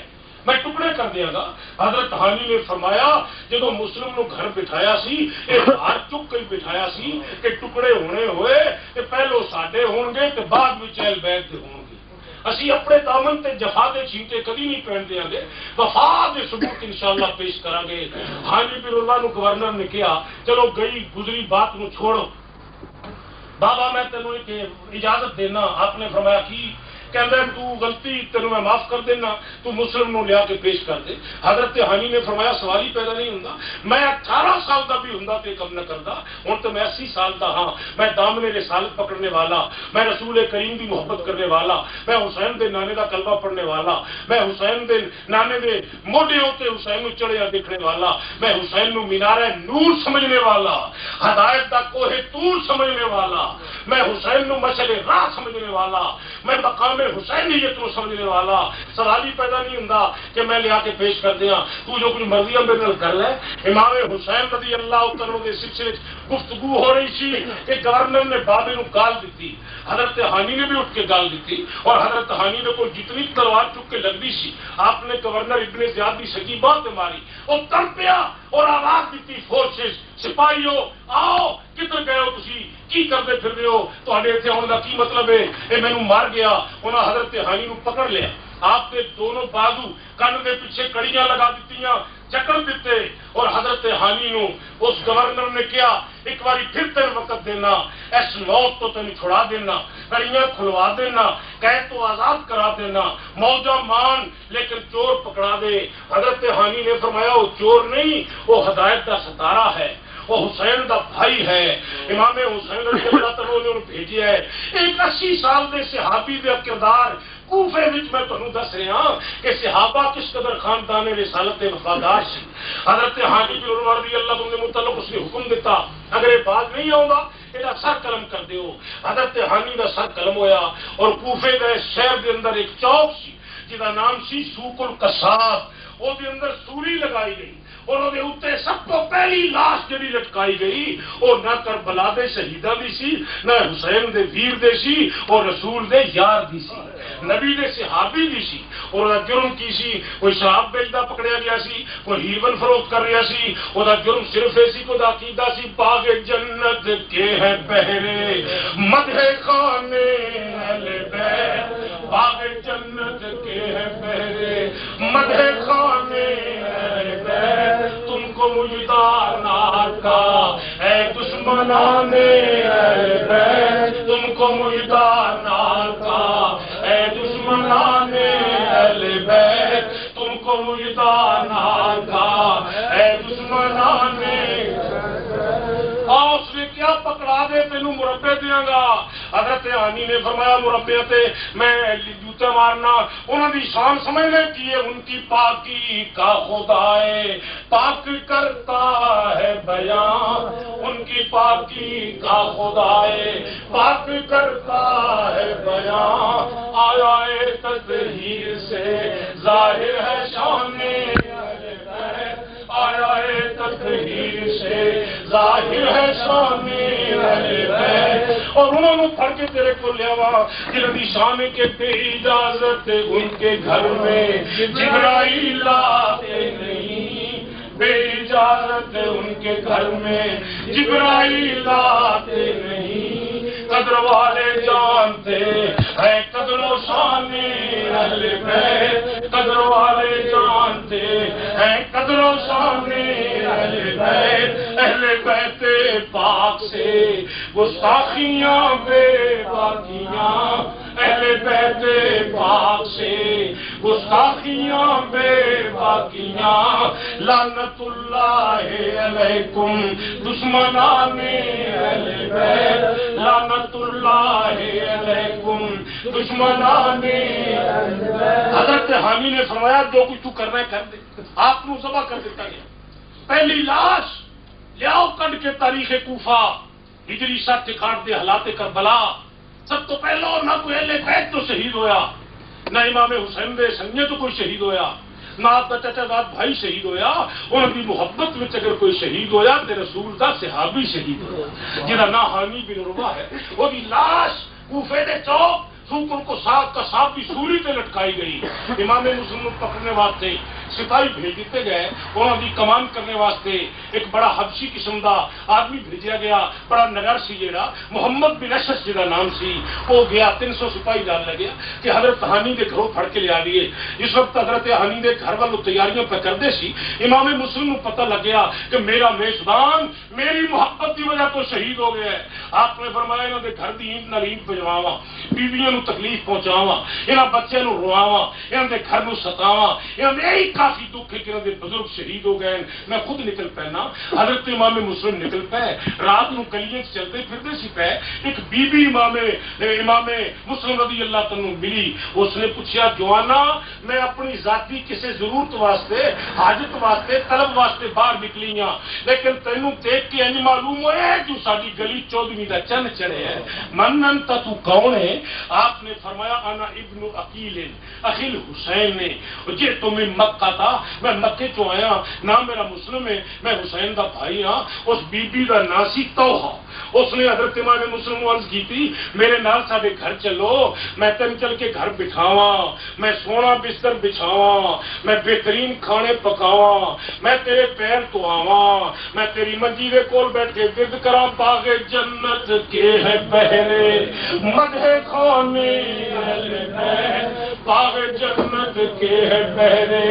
میں ٹکڑے کر دیا گا. حضرت ہانی نے فرمایا جب مسلم نو گھر بٹھایا سی یہ ہار چک کے بٹھایا سی کہ ٹکڑے ہونے ہوئے کہ پہلو ساڈے ہون گے تے بعد میں چہل بیت دے ہون گے. اسی اپنے دامن تے جفا دے چھینٹے کدی نہیں پہن دیا گے, وفا دے ثبوت انشاءاللہ پیش کریں گے. ہانی بن عروہ نو گورنر نے کہا چلو گئی گزری بات نو چھوڑو بابا میں تینوں ایک اجازت دینا. آپ نے فرمایا کی کہندا ہے تو غلطی تینوں میں معاف کر دینا, تو مسلم نو لیا کے پیش کر دے. حضرت ہانی نے فرمایا سوال ہی پیدا نہیں ہوندا, میں 18 سال کا بھی ہوندا تے کم نہ کردا, ہن تو میں 80 سال دا ہاں. میں دامن رسالت پکڑنے والا, میں رسول کریم دی محبت کرنے والا, میں حسین دے نانے دا کلمہ پڑھنے والا, میں حسین دے نانے دے موڈیوں تے حسین نو چڑھیا دیکھنے والا, میں حسین نو مینار نور سمجھنے والا, ہدایت دا کوہ طور سمجھنے والا, میں حسین نو مشعل راہ سمجھنے والا, میں مقام حسینیت کو سمجھنے والا. سوال ہی پیدا نہیں ہوندا کہ میں لیا کے پیش کر دیا, تو جو کچھ مرضی میرے نال کر لے. امام حسین رضی اللہ تعالیٰ کے سلسلے گفتگو ہو رہی سی کہ گورنر نے بابے نو گال دیتی, حضرت ہانی نے بھی اٹھ کے گال دیتی, اور حضرت ہانی نے کوئی جتنی تلوار چک کے لگتی سی آپ نے گورنر ابن زیاد کی سکی بات ماری, وہ تڑ پیا اور آواز دیتی فورسز سپاہیو آؤ کدھر گئے ہو تسی, کی کرتے پھر رہے ہو, تواڈے اتنے آنے کا کی مطلب ہے, یہ مینوں مار گیا. انہاں حضرت ہانی نو پکڑ لیا, آپ کے دونوں بازو کن کے پیچھے کڑیاں لگا دیتیاں, چکر دیتے, اور حضرت ہانی نو اس گورنر نے کیا ایک باری پھر تین وقت دینا, اس موت تو تین چھڑا دینا, کڑیاں کھلوا دینا, قید تو آزاد کرا دینا, موجہ مان لیکن چور پکڑا دے. حضرت ہانی نے فرمایا وہ چور نہیں, وہ ہدایت کا ستارہ ہے, وہ حسین دا بھائی ہے. امام حسین رضی اللہ تعالیٰ نے انہوں بھیجیا ہے. ایک 80 سال دے صحابی دے کردار کوفے وچ میں تمہیں دس رہا کہ صحابہ کس قدر خاندان رسالت وفادار سی. حضرت ہانی بن عروہ رضی اللہ عنہ نے متعلق اس نے حکم دیتا اگر یہ بات نہیں آؤں گا یہ سر قلم کر دیو. حضرت ہانی دا سر قلم ہویا, اور کوفے دے شہر دے اندر ایک چوک سی جہاں نام سی سوق القصاب, وہ دے اندر سوری لگائی گئی, اور وہ اتنے سب تو پہلی لاش جڑی لٹکائی گئی وہ نہ کربلا دے شہیداں دی سی, نہ حسین دے ویر دے سی, اور رسول دے یار دی سی, نبی دے صحابی دی سی. اور وہ جرم کی سی, کوئی شراب بیچتا پکڑیا گیا سی, کوئی ہیرون فروخت کر رہا سی, وہ جرم صرف ایسی کو عقیدہ سی باغ جنت کے ہیں پہرے مدح خانے اہل بیت, باغ جنت کے ہیں پہرے مدح خانے اہل بیت, تم کو مجدار نہ کا اے دشمن دشمنان اہل بیت تم کو مجدہ ناکا، اے دشمنان اہل بیت تم کو مجدہ ناکا، اے دشمنان اس نے کیا پکڑا دے تینوں مربے دیاں گا۔ حضرت ہانی نے فرمایا مربے تے میں جوتے مارنا، انہوں دی شان سمجھنے کی ہے، ان کی پاکی کا خدا ہے پاک کرتا ہے بیان، ان کی پاکی کا خدا ہے پاک کرتا ہے بیان، آیا تطہیر سے ظاہر ہے شان اہل بیت، آیا تطہیر سے ظاہر ہے شان اہل بیت، اور انہوں نے پڑھ کے تیرے کو لیا جنہوں کی شان کے بے اجازت ان کے گھر میں جبرائیل آتے نہیں، بے اجازت ان کے گھر میں جبرائیل آتے نہیں، قدر والے جانتے ہیں قدر و شان اہل بیت، قدر والے جانتے ہیں قدر و شان اہل بیت، اہل بیت پاک سے گستاخیاں بے باکیاں، اہل بیت پاک سے گستاخیاں بے باکیاں، لعنت اللہ علیکم دشمنان اہل بیت، لعنت اللہ علیکم دشمنان اہل بیت۔ حضرت حامی نے فرمایا جو کچھ تو کرنا ہے کر دے، آپ کو ذبح کر دیتا گیا۔ پہلی لاش لیاؤ کڈ کے تاریخ کوفہ ہجری 7 کاٹ دے حالات کربلا، سب تو پہلا اور نہ کوئی اہل بیت تو شہید ہویا، نہ امام حسین دے سنگے تو کوئی شہید ہویا، نہ آپ کا چچا زاد بھائی شہید ہویا، انہوں کی محبت میں اگر کوئی شہید ہویا تے رسول دا صحابی شہید ہویا جہاں نہ حامی بن عروہ ہے، وہ دی لاش کوفے دے چوک سوکر کو ساتھ کا ساتھ بھی سولی تے لٹکائی گئی۔ امام مسلم کو پکڑنے واسطے سپاہی بھیج دیتے گئے، انہوں کی کمان کرنے واسطے ایک بڑا حبشی قسم دا آدمی بھیجیا گیا، بڑا نگر سی جیڑا محمد بن اشعث جدا نام سی، وہ گیا 300 سپاہی ڈال لگیا کہ حضرت ہانی دے گھروں پھڑ کے لیا دیے۔ اس وقت حضرت ہانی دے گھر والوں تیاریاں پہ کردے سی، امام مسلم کو پتہ لگ گیا کہ میرا میزبان میری محبت کی وجہ تو شہید ہو گیا ہے۔ آپ نے فرمایا انہوں نے گھر دی اینٹ نال اینٹ پجواواں، بیویاں نو تکلیف پہنچاواں، انہاں بچیاں نو رواواں، انہاں دے گھر نو ستاواں، انہاں دے یہی کافی دکھ ہے کہ انہاں دے بزرگ شہید ہو گئے، میں خود نکل پینا۔ حضرت امام مسلم نکل پے، رات نو گلیاں چلتے پھرتے سی پے، ایک بی بی امام مسلم رضی اللہ تعالیٰ ملی، اس نے پوچھا جوانا میں اپنی ذاتی کسی ضرورت واسطے حاجت واسطے طلب واسطے باہر نکلی ہاں، لیکن تینوں دیکھ کے انج معلوم ہوا ہے جو ساری گلی 14ویں دا چن چڑھے ہے، من انت تو کون ہے؟ آپ نے فرمایا انا ابن عقیل اخیل حسین نے، جی تمہیں مکہ تھا، میں مکے چو آیا، نہ میرا مسلم ہے، میں حسین دا بھائی ہاں۔ اس بی بی دا نا سی توحا، اس نے حضرت امام مسلم عرض کی تھی میرے نال ساڈے گھر چلو، میں تین چل کے گھر بٹھاواں، میں سونا بستر بچھاواں، میں بہترین کھانے پکاواں، میں تیرے پیر تو آواں، میں تیری منجی دے کول بیٹھ کے ورد کراں، باغ جنت کے ہے پہرے مدح خانے اہل بیت، باغ جنت کے ہے پہرے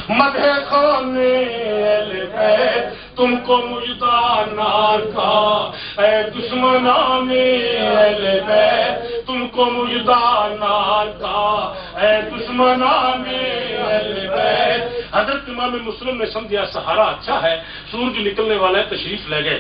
مدح خانے اہل بیت، تم کو مجدہ نار کا اے دشمنان اہل بیت، تم کو مجدہ نار کا اے دشمنان اہل بیت۔ حضرت امام مسلم نے سمجھا سہارا اچھا ہے، سورج نکلنے والا ہے، تشریف لے گئے،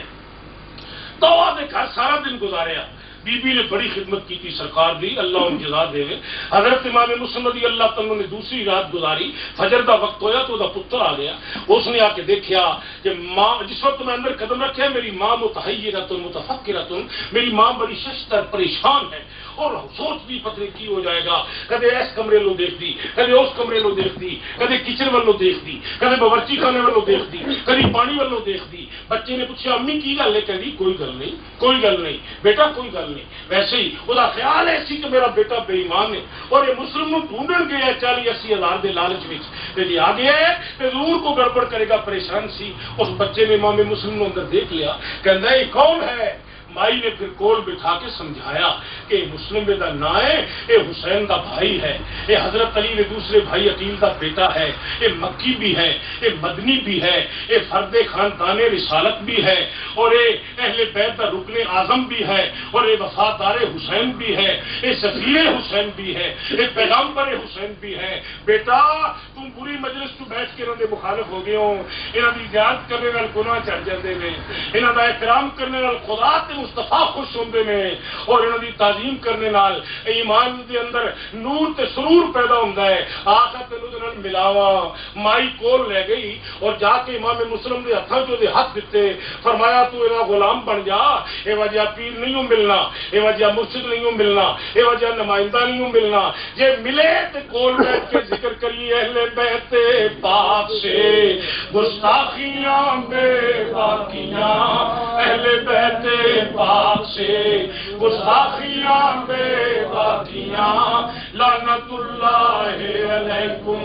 تو نے گھر سارا دن گزاریا، بی بی نے بڑی خدمت کی تھی سرکار دی، اللہ ان جزا دے۔ حضرت امام مسلم رضی اللہ تعالیٰ نے دوسری رات گزاری، فجر دا وقت ہویا تو دا پتر آ گیا، اس نے آ کے دیکھا کہ ماں جس وقت میں اندر قدم رکھا میری ماں متحیرۃ متفکرۃ، میری ماں بڑی ششتر پریشان ہے اور سوچ بھی پتہ نہیں کی ہو جائے گا، کدے اس کمرے لو دیکھ دی، کدے اس کمرے لو دیکھ دی، کدے کچن والو دیکھ دی، کدے باورچی خانے والو دیکھ دی، کدے پانی والو دیکھ دی۔ بچے نے پوچھا امی کی گل ہے؟ کہندی کوئی گل نہیں، کوئی گل نہیں بیٹا، کوئی گل نہیں۔ ویسے ہی وہ خیال ہے سی کہ میرا بیٹا بے ایمان ہے اور یہ مسلم نو ڈھونڈن گیا 40-80 ہزار دے لالچ وچ، تے جی آ گیا ہے تے ضرور کو گڑبڑ کرے گا، پریشان سی۔ اس بچے نے امام مسلم نو اندر دیکھ لیا، کہندا یہ کون ہے؟ مائی نے پھر کول بٹھا کے سمجھایا کہ مسلم دا نا ہے، یہ حسین دا بھائی ہے، یہ حضرت علی نے دوسرے بھائی عقیل دا بیٹا ہے، یہ مکی بھی ہے، یہ مدنی بھی ہے، یہ فرد خاندان رسالت بھی ہے، اور یہ اہل بیت دا رکن اعظم بھی ہے، اور یہ وفادار حسین بھی ہے، یہ سفیر حسین بھی ہے، یہ پیغمبر حسین بھی ہے۔ بیٹا تم بری مجلس تو بیٹھ کے انہوں نے مخالف ہو گئے ہو، انہوں کی اجازت کرنے نال گناہ چڑھ جاتے ہیں، انہوں کا احترام کرنے نال خدا تے مصطفیٰ خوش ہوندے نے، اور انہوں کی تعظیم کرنے نال ایمان دے اندر نور تے سرور پیدا ہوندا ہے۔ آقا تینوں دے نال ملاواں، مائی کول لے گئی اور جا کے امام مسلم دے ہتھاں جو دے ہاتھ دتے، فرمایا تو اینا غلام بن جا، اے وجہ پیر نہیں ملنا، اے وجہ مرشد نہیں ملنا، اے وجہ نمائندہ نہیں ملنا، جے ملے تے کول بیٹھ کے ذکر کریے اہل بیت پاک سے گستاخیاں بے باقیاں، اہل بیت پاک سے گستاخیاں بے باقیاں، لعنت اللہ علیکم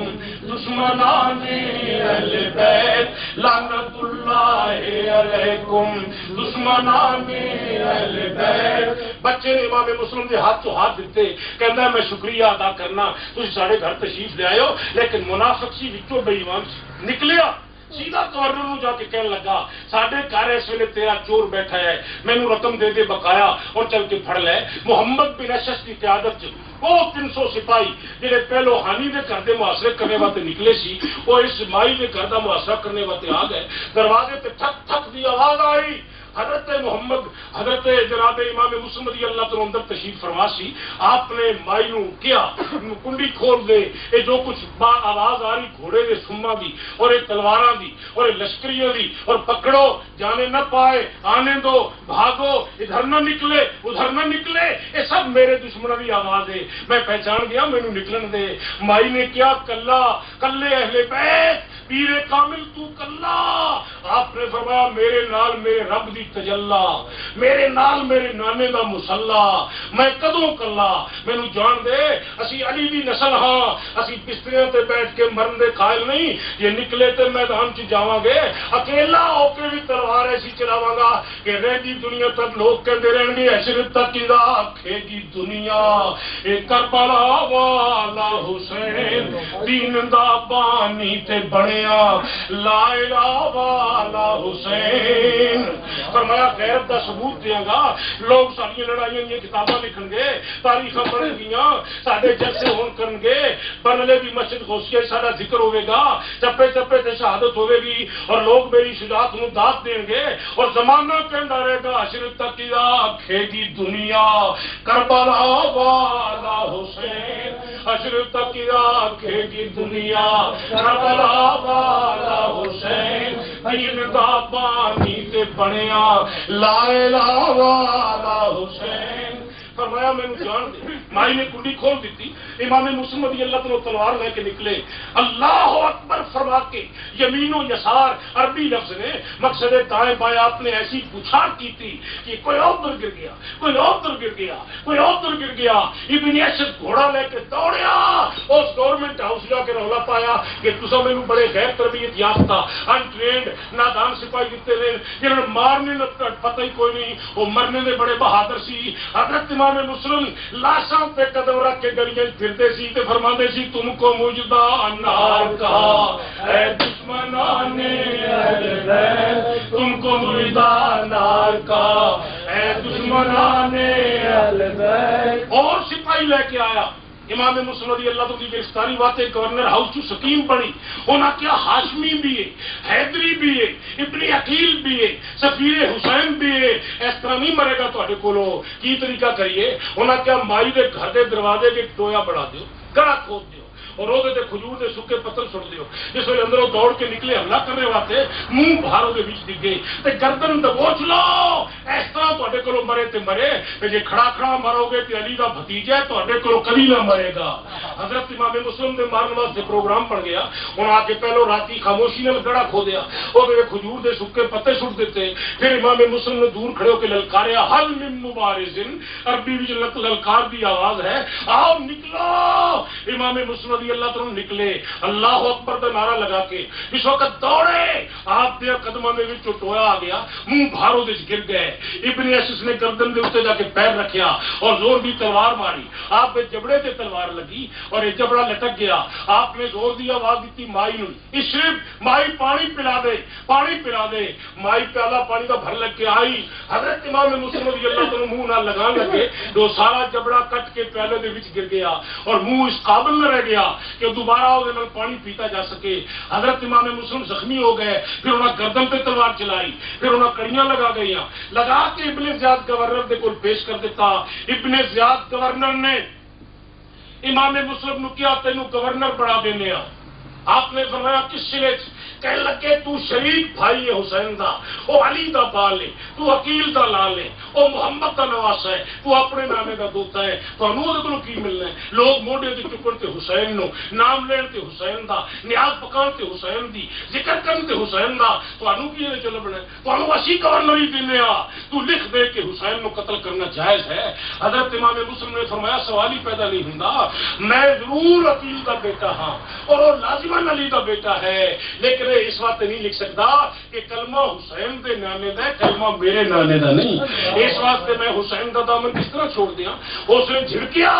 دشمنان اہل بیت، لعنت اللہ علیکم دشمنان اہل بیت۔ بچے نے امام مسلم دے ہاتھ تو ہاتھ دیتے، کہندا میں شکریہ ادا کرنا تسی ساڈے گھر تشریف لے آئے ہو، لیکن منافق سی وچوں بے ایمان نکلیا، سیدھا گورنر نو جا کے کہنے لگا ساڈے گھر اس ویلے تیرا چور بیٹھا ہے، مینوں رقم دے دے بقایا اور چل کے پھڑ لے۔ محمد بن اشعث کی قیادت وہ 300 سپاہی جڑے پہلو ہانی دے گھر دے محاصرے کرنے واسطے نکلے سی، وہ اس مائی دے گھر دا محاصرہ کرنے واسطے آ گئے۔ دروازے تے ٹھک ٹھک دی آواز آئی، حضرت محمد حضرت جناب امام مسلم رضی اللہ تعالیٰ اندر تشریف فرما سی، آپ نے مائی نو کیا کنڈی کھول دے، یہ جو کچھ آواز آ رہی گھوڑے دے سما دی اور یہ تلواراں دی اور یہ لشکریوں دی، اور پکڑو جانے نہ پائے، آنے دو، بھاگو، ادھر نہ نکلے ادھر نہ نکلے، یہ سب میرے دشمنوں کی آواز ہے، میں پہچان گیا، مینوں نکلن دے۔ مائی نے کیا کلا کلے اہل بیت پیر کامل تو کلا، آپ نے فرمایا میرے نال میرے رب دی تجلا، میرے نال میرے نانے دا مسلح، میں کدوں کلا، مینوں جان دے اسی علی دی نسل ہاں، اسی بستریاں تے بیٹھ کے مرن دے قائل نہیں، یہ نکلے تے میدان چ جاواں گے اکیلا ہو کے بھی تلوار ایسی چلاواں گا کہ رہ گی دنیا تک لوگ کہندے رہن گے عشرت تک اذا آکھے گی دنیا اے کربلا والا حسین دین دا بانی تے بنے لا الہ والا حسین۔ فرمایا غیرت دا ثبوت دیاں گا، لوگ ساری لڑائیاں دی کتاباں لکھن گے، تاریخاں پڑھن گیاں، ساڈے جلسے ہون کرن گے، برلے دی مسجد غوثیہ سارا ذکر ہوے گا، چپے چپے تے شہادت ہوے گی، اور لوگ میری شجاعت نو داد دیں گے، اور زمانہ کہندا رہے گا عشرت تک اذا آکھے گی دنیا کربلا والا حسین، عشرت تک اذا آکھے گی دنیا کربلا والا حسین، دین دا بانی تے بنیا لا الہ والا حسین۔ فرمایا مینوں جان دے، مائی نے کنڈی کھول دیتی، امام مسلم رضی اللہ تعالیٰ تلوار لے کے نکلے، اللہ اکبر فرما کے یمین و یسار عربی لفظ نے مقصد دائیں بائیں آپ نے ایسی بچھاڑ کی تھی کہ کوئی ادھر گر گیا، کوئی ادھر گر گیا، کوئی ادھر گر گیا۔ ابن اشعث گھوڑا لے کے دوڑیا، اس گورنمنٹ ہاؤس جا کے رولا پایا کہ تساں مینوں بڑے غیر تربیت یافتہ انٹرینڈ نادان سپاہی دیتے رہے جنہوں نے مارنے کا پتہ ہی کوئی نہیں، وہ مرنے دے بڑے بہادر سی۔ حضرت امام مسلم لاشاں پہ قدم رکھ کے گلیاں پھرتے سی تے فرماندے سی تم کو مجدہ انار کا اے دشمنان اہل بیت، تم کو مجدہ انار کا اے دشمنان اہل بیت۔ اور سپاہی لے کے آیا امام مسلم رضی اللہ تعالیٰ کی گرفتاری باتیں گورنر ہاؤس کی سکیم پڑی، انہاں کیا ہاشمی بھی ہے، حیدری بھی ہے، ابن عقیل بھی ہے، سفیر حسین بھی ہے، اس طرح نہیں مرے گا تواڈے کولو، کی طریقہ کریے؟ انہاں کیا مائی دے گھر دے دروازے کے ٹویا بڑھا دیو، گڑا کھود دیو، اور وہ کھجور دے سکے پتر سٹ دیو، جس ویلے اندروں دوڑ کے نکلے حملہ کرنے واسطے منہ بھاروں دے وچ ڈگے تے گردن دبوچ لو، اس طرح تواڈے کولوں مرے تے مرے، تے جے کھڑا کھڑا مرو گے تے علی دا بھتیجا ہے تواڈے کولوں کبھی نہ مرے گا۔ حضرت امام مسلم دے مارن واسطے پروگرام بن گیا، انہاں آ کے پہلو راتی خاموشی نال گڑا کھو دیا، وہ کھجور دے سکے پتے سٹ دیتے، پھر امام مسلم نے دور کھڑے ہو کے للکاریا حل من مبارزن، عربی وچ للکار دی آواز ہے، آؤ نکلو۔ امام مسلم رضی اللہ تعالیٰ نکلے اللہ اکبر کا نعرہ لگا کے، اس وقت دوڑے، آپ دے قدموں میں ٹویا آ گیا، منہ بھاروں دے گر گئے۔ ابن جیسے اس نے گردن کے اتنے جا کے پیر رکھیا اور زور دی تلوار ماری، آپ کے جبڑے سے تلوار لگی اور یہ جبڑا لٹک گیا. آپ نے زور دی آواز دیتی مائی نو، اشرب مائی پانی پلا دے، پانی پلا دے. مائی پیالہ پانی کا بھر لگ کے آئی. حضرت امام مسلم رضی اللہ تعالیٰ منہ نہ لگان لگے تو سارا جبڑا کٹ کے پیالے دے وچ گر گیا اور منہ اس قابل نہ رہ گیا کہ دوبارہ وہ پانی پیتا جا سکے. حضرت امام مسلم زخمی ہو گئے. پھر انہوں نے گردن پہ تلوار چلائی، پھر انہوں نے کڑیاں لگا گئی، لگا کے ابن زیاد گورنر دے کول پیش کر دیتا. ابن زیاد گورنر نے امام مسلم نو کیا تینوں گورنر بنا دینے. آپ نے فرمایا کس سلے کہنے لگے تو شریک بھائی ہے حسین دا، او علی دا بال ہے، تو عقیل دا لال ہے، او محمد دا نواس ہے، تو اپنے نامے دا دوتا ہے، تو انہوں نے کی ملنا ہے. لوگ موڈے دے چکن تے حسین نو، نام لین تے حسین دا، نیاز پکان تے حسین دی، ذکر کرن تے حسین دا. تو انہوں کی یہ چل بنا ہے، تو انہوں اسی گورنری دینے تو لکھ دے کہ حسین نو قتل کرنا جائز ہے. حضرت امام مسلم نے فرمایا سوال ہی پیدا نہیں ہوندا، میں ضرور عقیل دا بیٹا ہاں اور وہ لازماً علی دا بیٹا ہے، لیکن اس واسطے نہیں لکھ سکتا کہ کلمہ حسین دے نانے دا ہے، کلمہ میرے نانے دا نہیں. اس واسطے میں حسین دا دامن کس طرح چھوڑ دیا. اس نے جھڑکیا.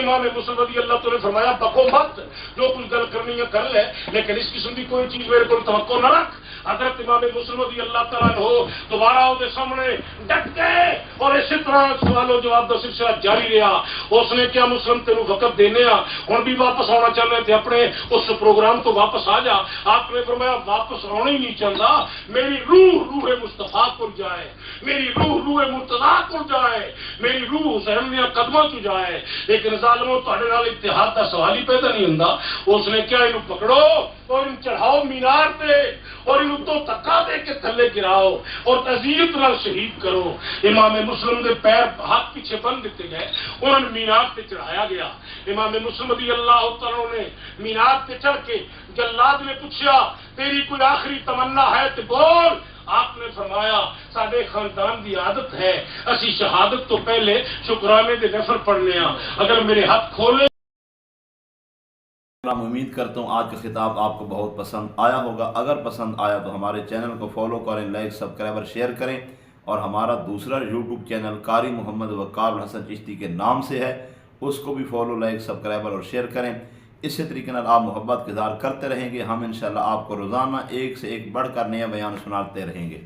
امام مسلم رضی اللہ تعالیٰ نے فرمایا بکو مت، جو کچھ گل کرنی ہے کر لے، لیکن اس قسم کی کوئی چیز میرے کو توقع نہ رکھ. حضرت امام مسلم رضی اللہ تعالیٰ عنہ دوبارہ وہ سامنے ڈٹ گئے اور اسی طرح سوال و جواب کا سلسلہ جاری رہا. اس نے کیا مسلم تینوں وقت دینے ہوں بھی واپس آنا چاہنا تھے، اپنے اس پروگرام تو واپس آ جا. آپ نے فرمایا واپس آنا ہی نہیں چاہتا، میری روح مصطفیٰ کو جائے، میری روح مرتضیٰ کو جائے، میری روح حسین دیا قدموں کو جائے. لیکن ظالموں تہاڈے نال اتحاد کا سوال ہی پیدا نہیں ہوندا. اس نے کیا انہوں پکڑو اور ان چڑھاؤ مینار پہ اور ان تو تکا دے کے تھلے گراؤ اور تعزیت نال شہید کرو. امام مسلم کے پیر ہاتھ پیچھے بن دیتے گئے، انہوں نے مینار پہ چڑھایا گیا. امام مسلم رضی اللہ تعالیٰ نے مینار پہ چڑھ کے جلاد نے پوچھا تیری کوئی آخری تمنا ہے تو بول. آپ نے فرمایا سارے خاندان کی عادت ہے اسی شہادت تو پہلے شکرانے دے نفر پڑھنے ہاں، اگر میرے ہاتھ کھولے. میں امید کرتا ہوں آج کا خطاب آپ کو بہت پسند آیا ہوگا. اگر پسند آیا تو ہمارے چینل کو فالو کریں، لائک سبسکرائب اور شیئر کریں. اور ہمارا دوسرا یوٹیوب چینل قاری محمد وقار الحسن چشتی کے نام سے ہے، اس کو بھی فالو لائک سبسکرائب اور شیئر کریں. اسی طریقے سے آپ محبت کا اظہار کرتے رہیں گے. ہم انشاءاللہ آپ کو روزانہ ایک سے ایک بڑھ کر نیا بیان سناتے رہیں گے.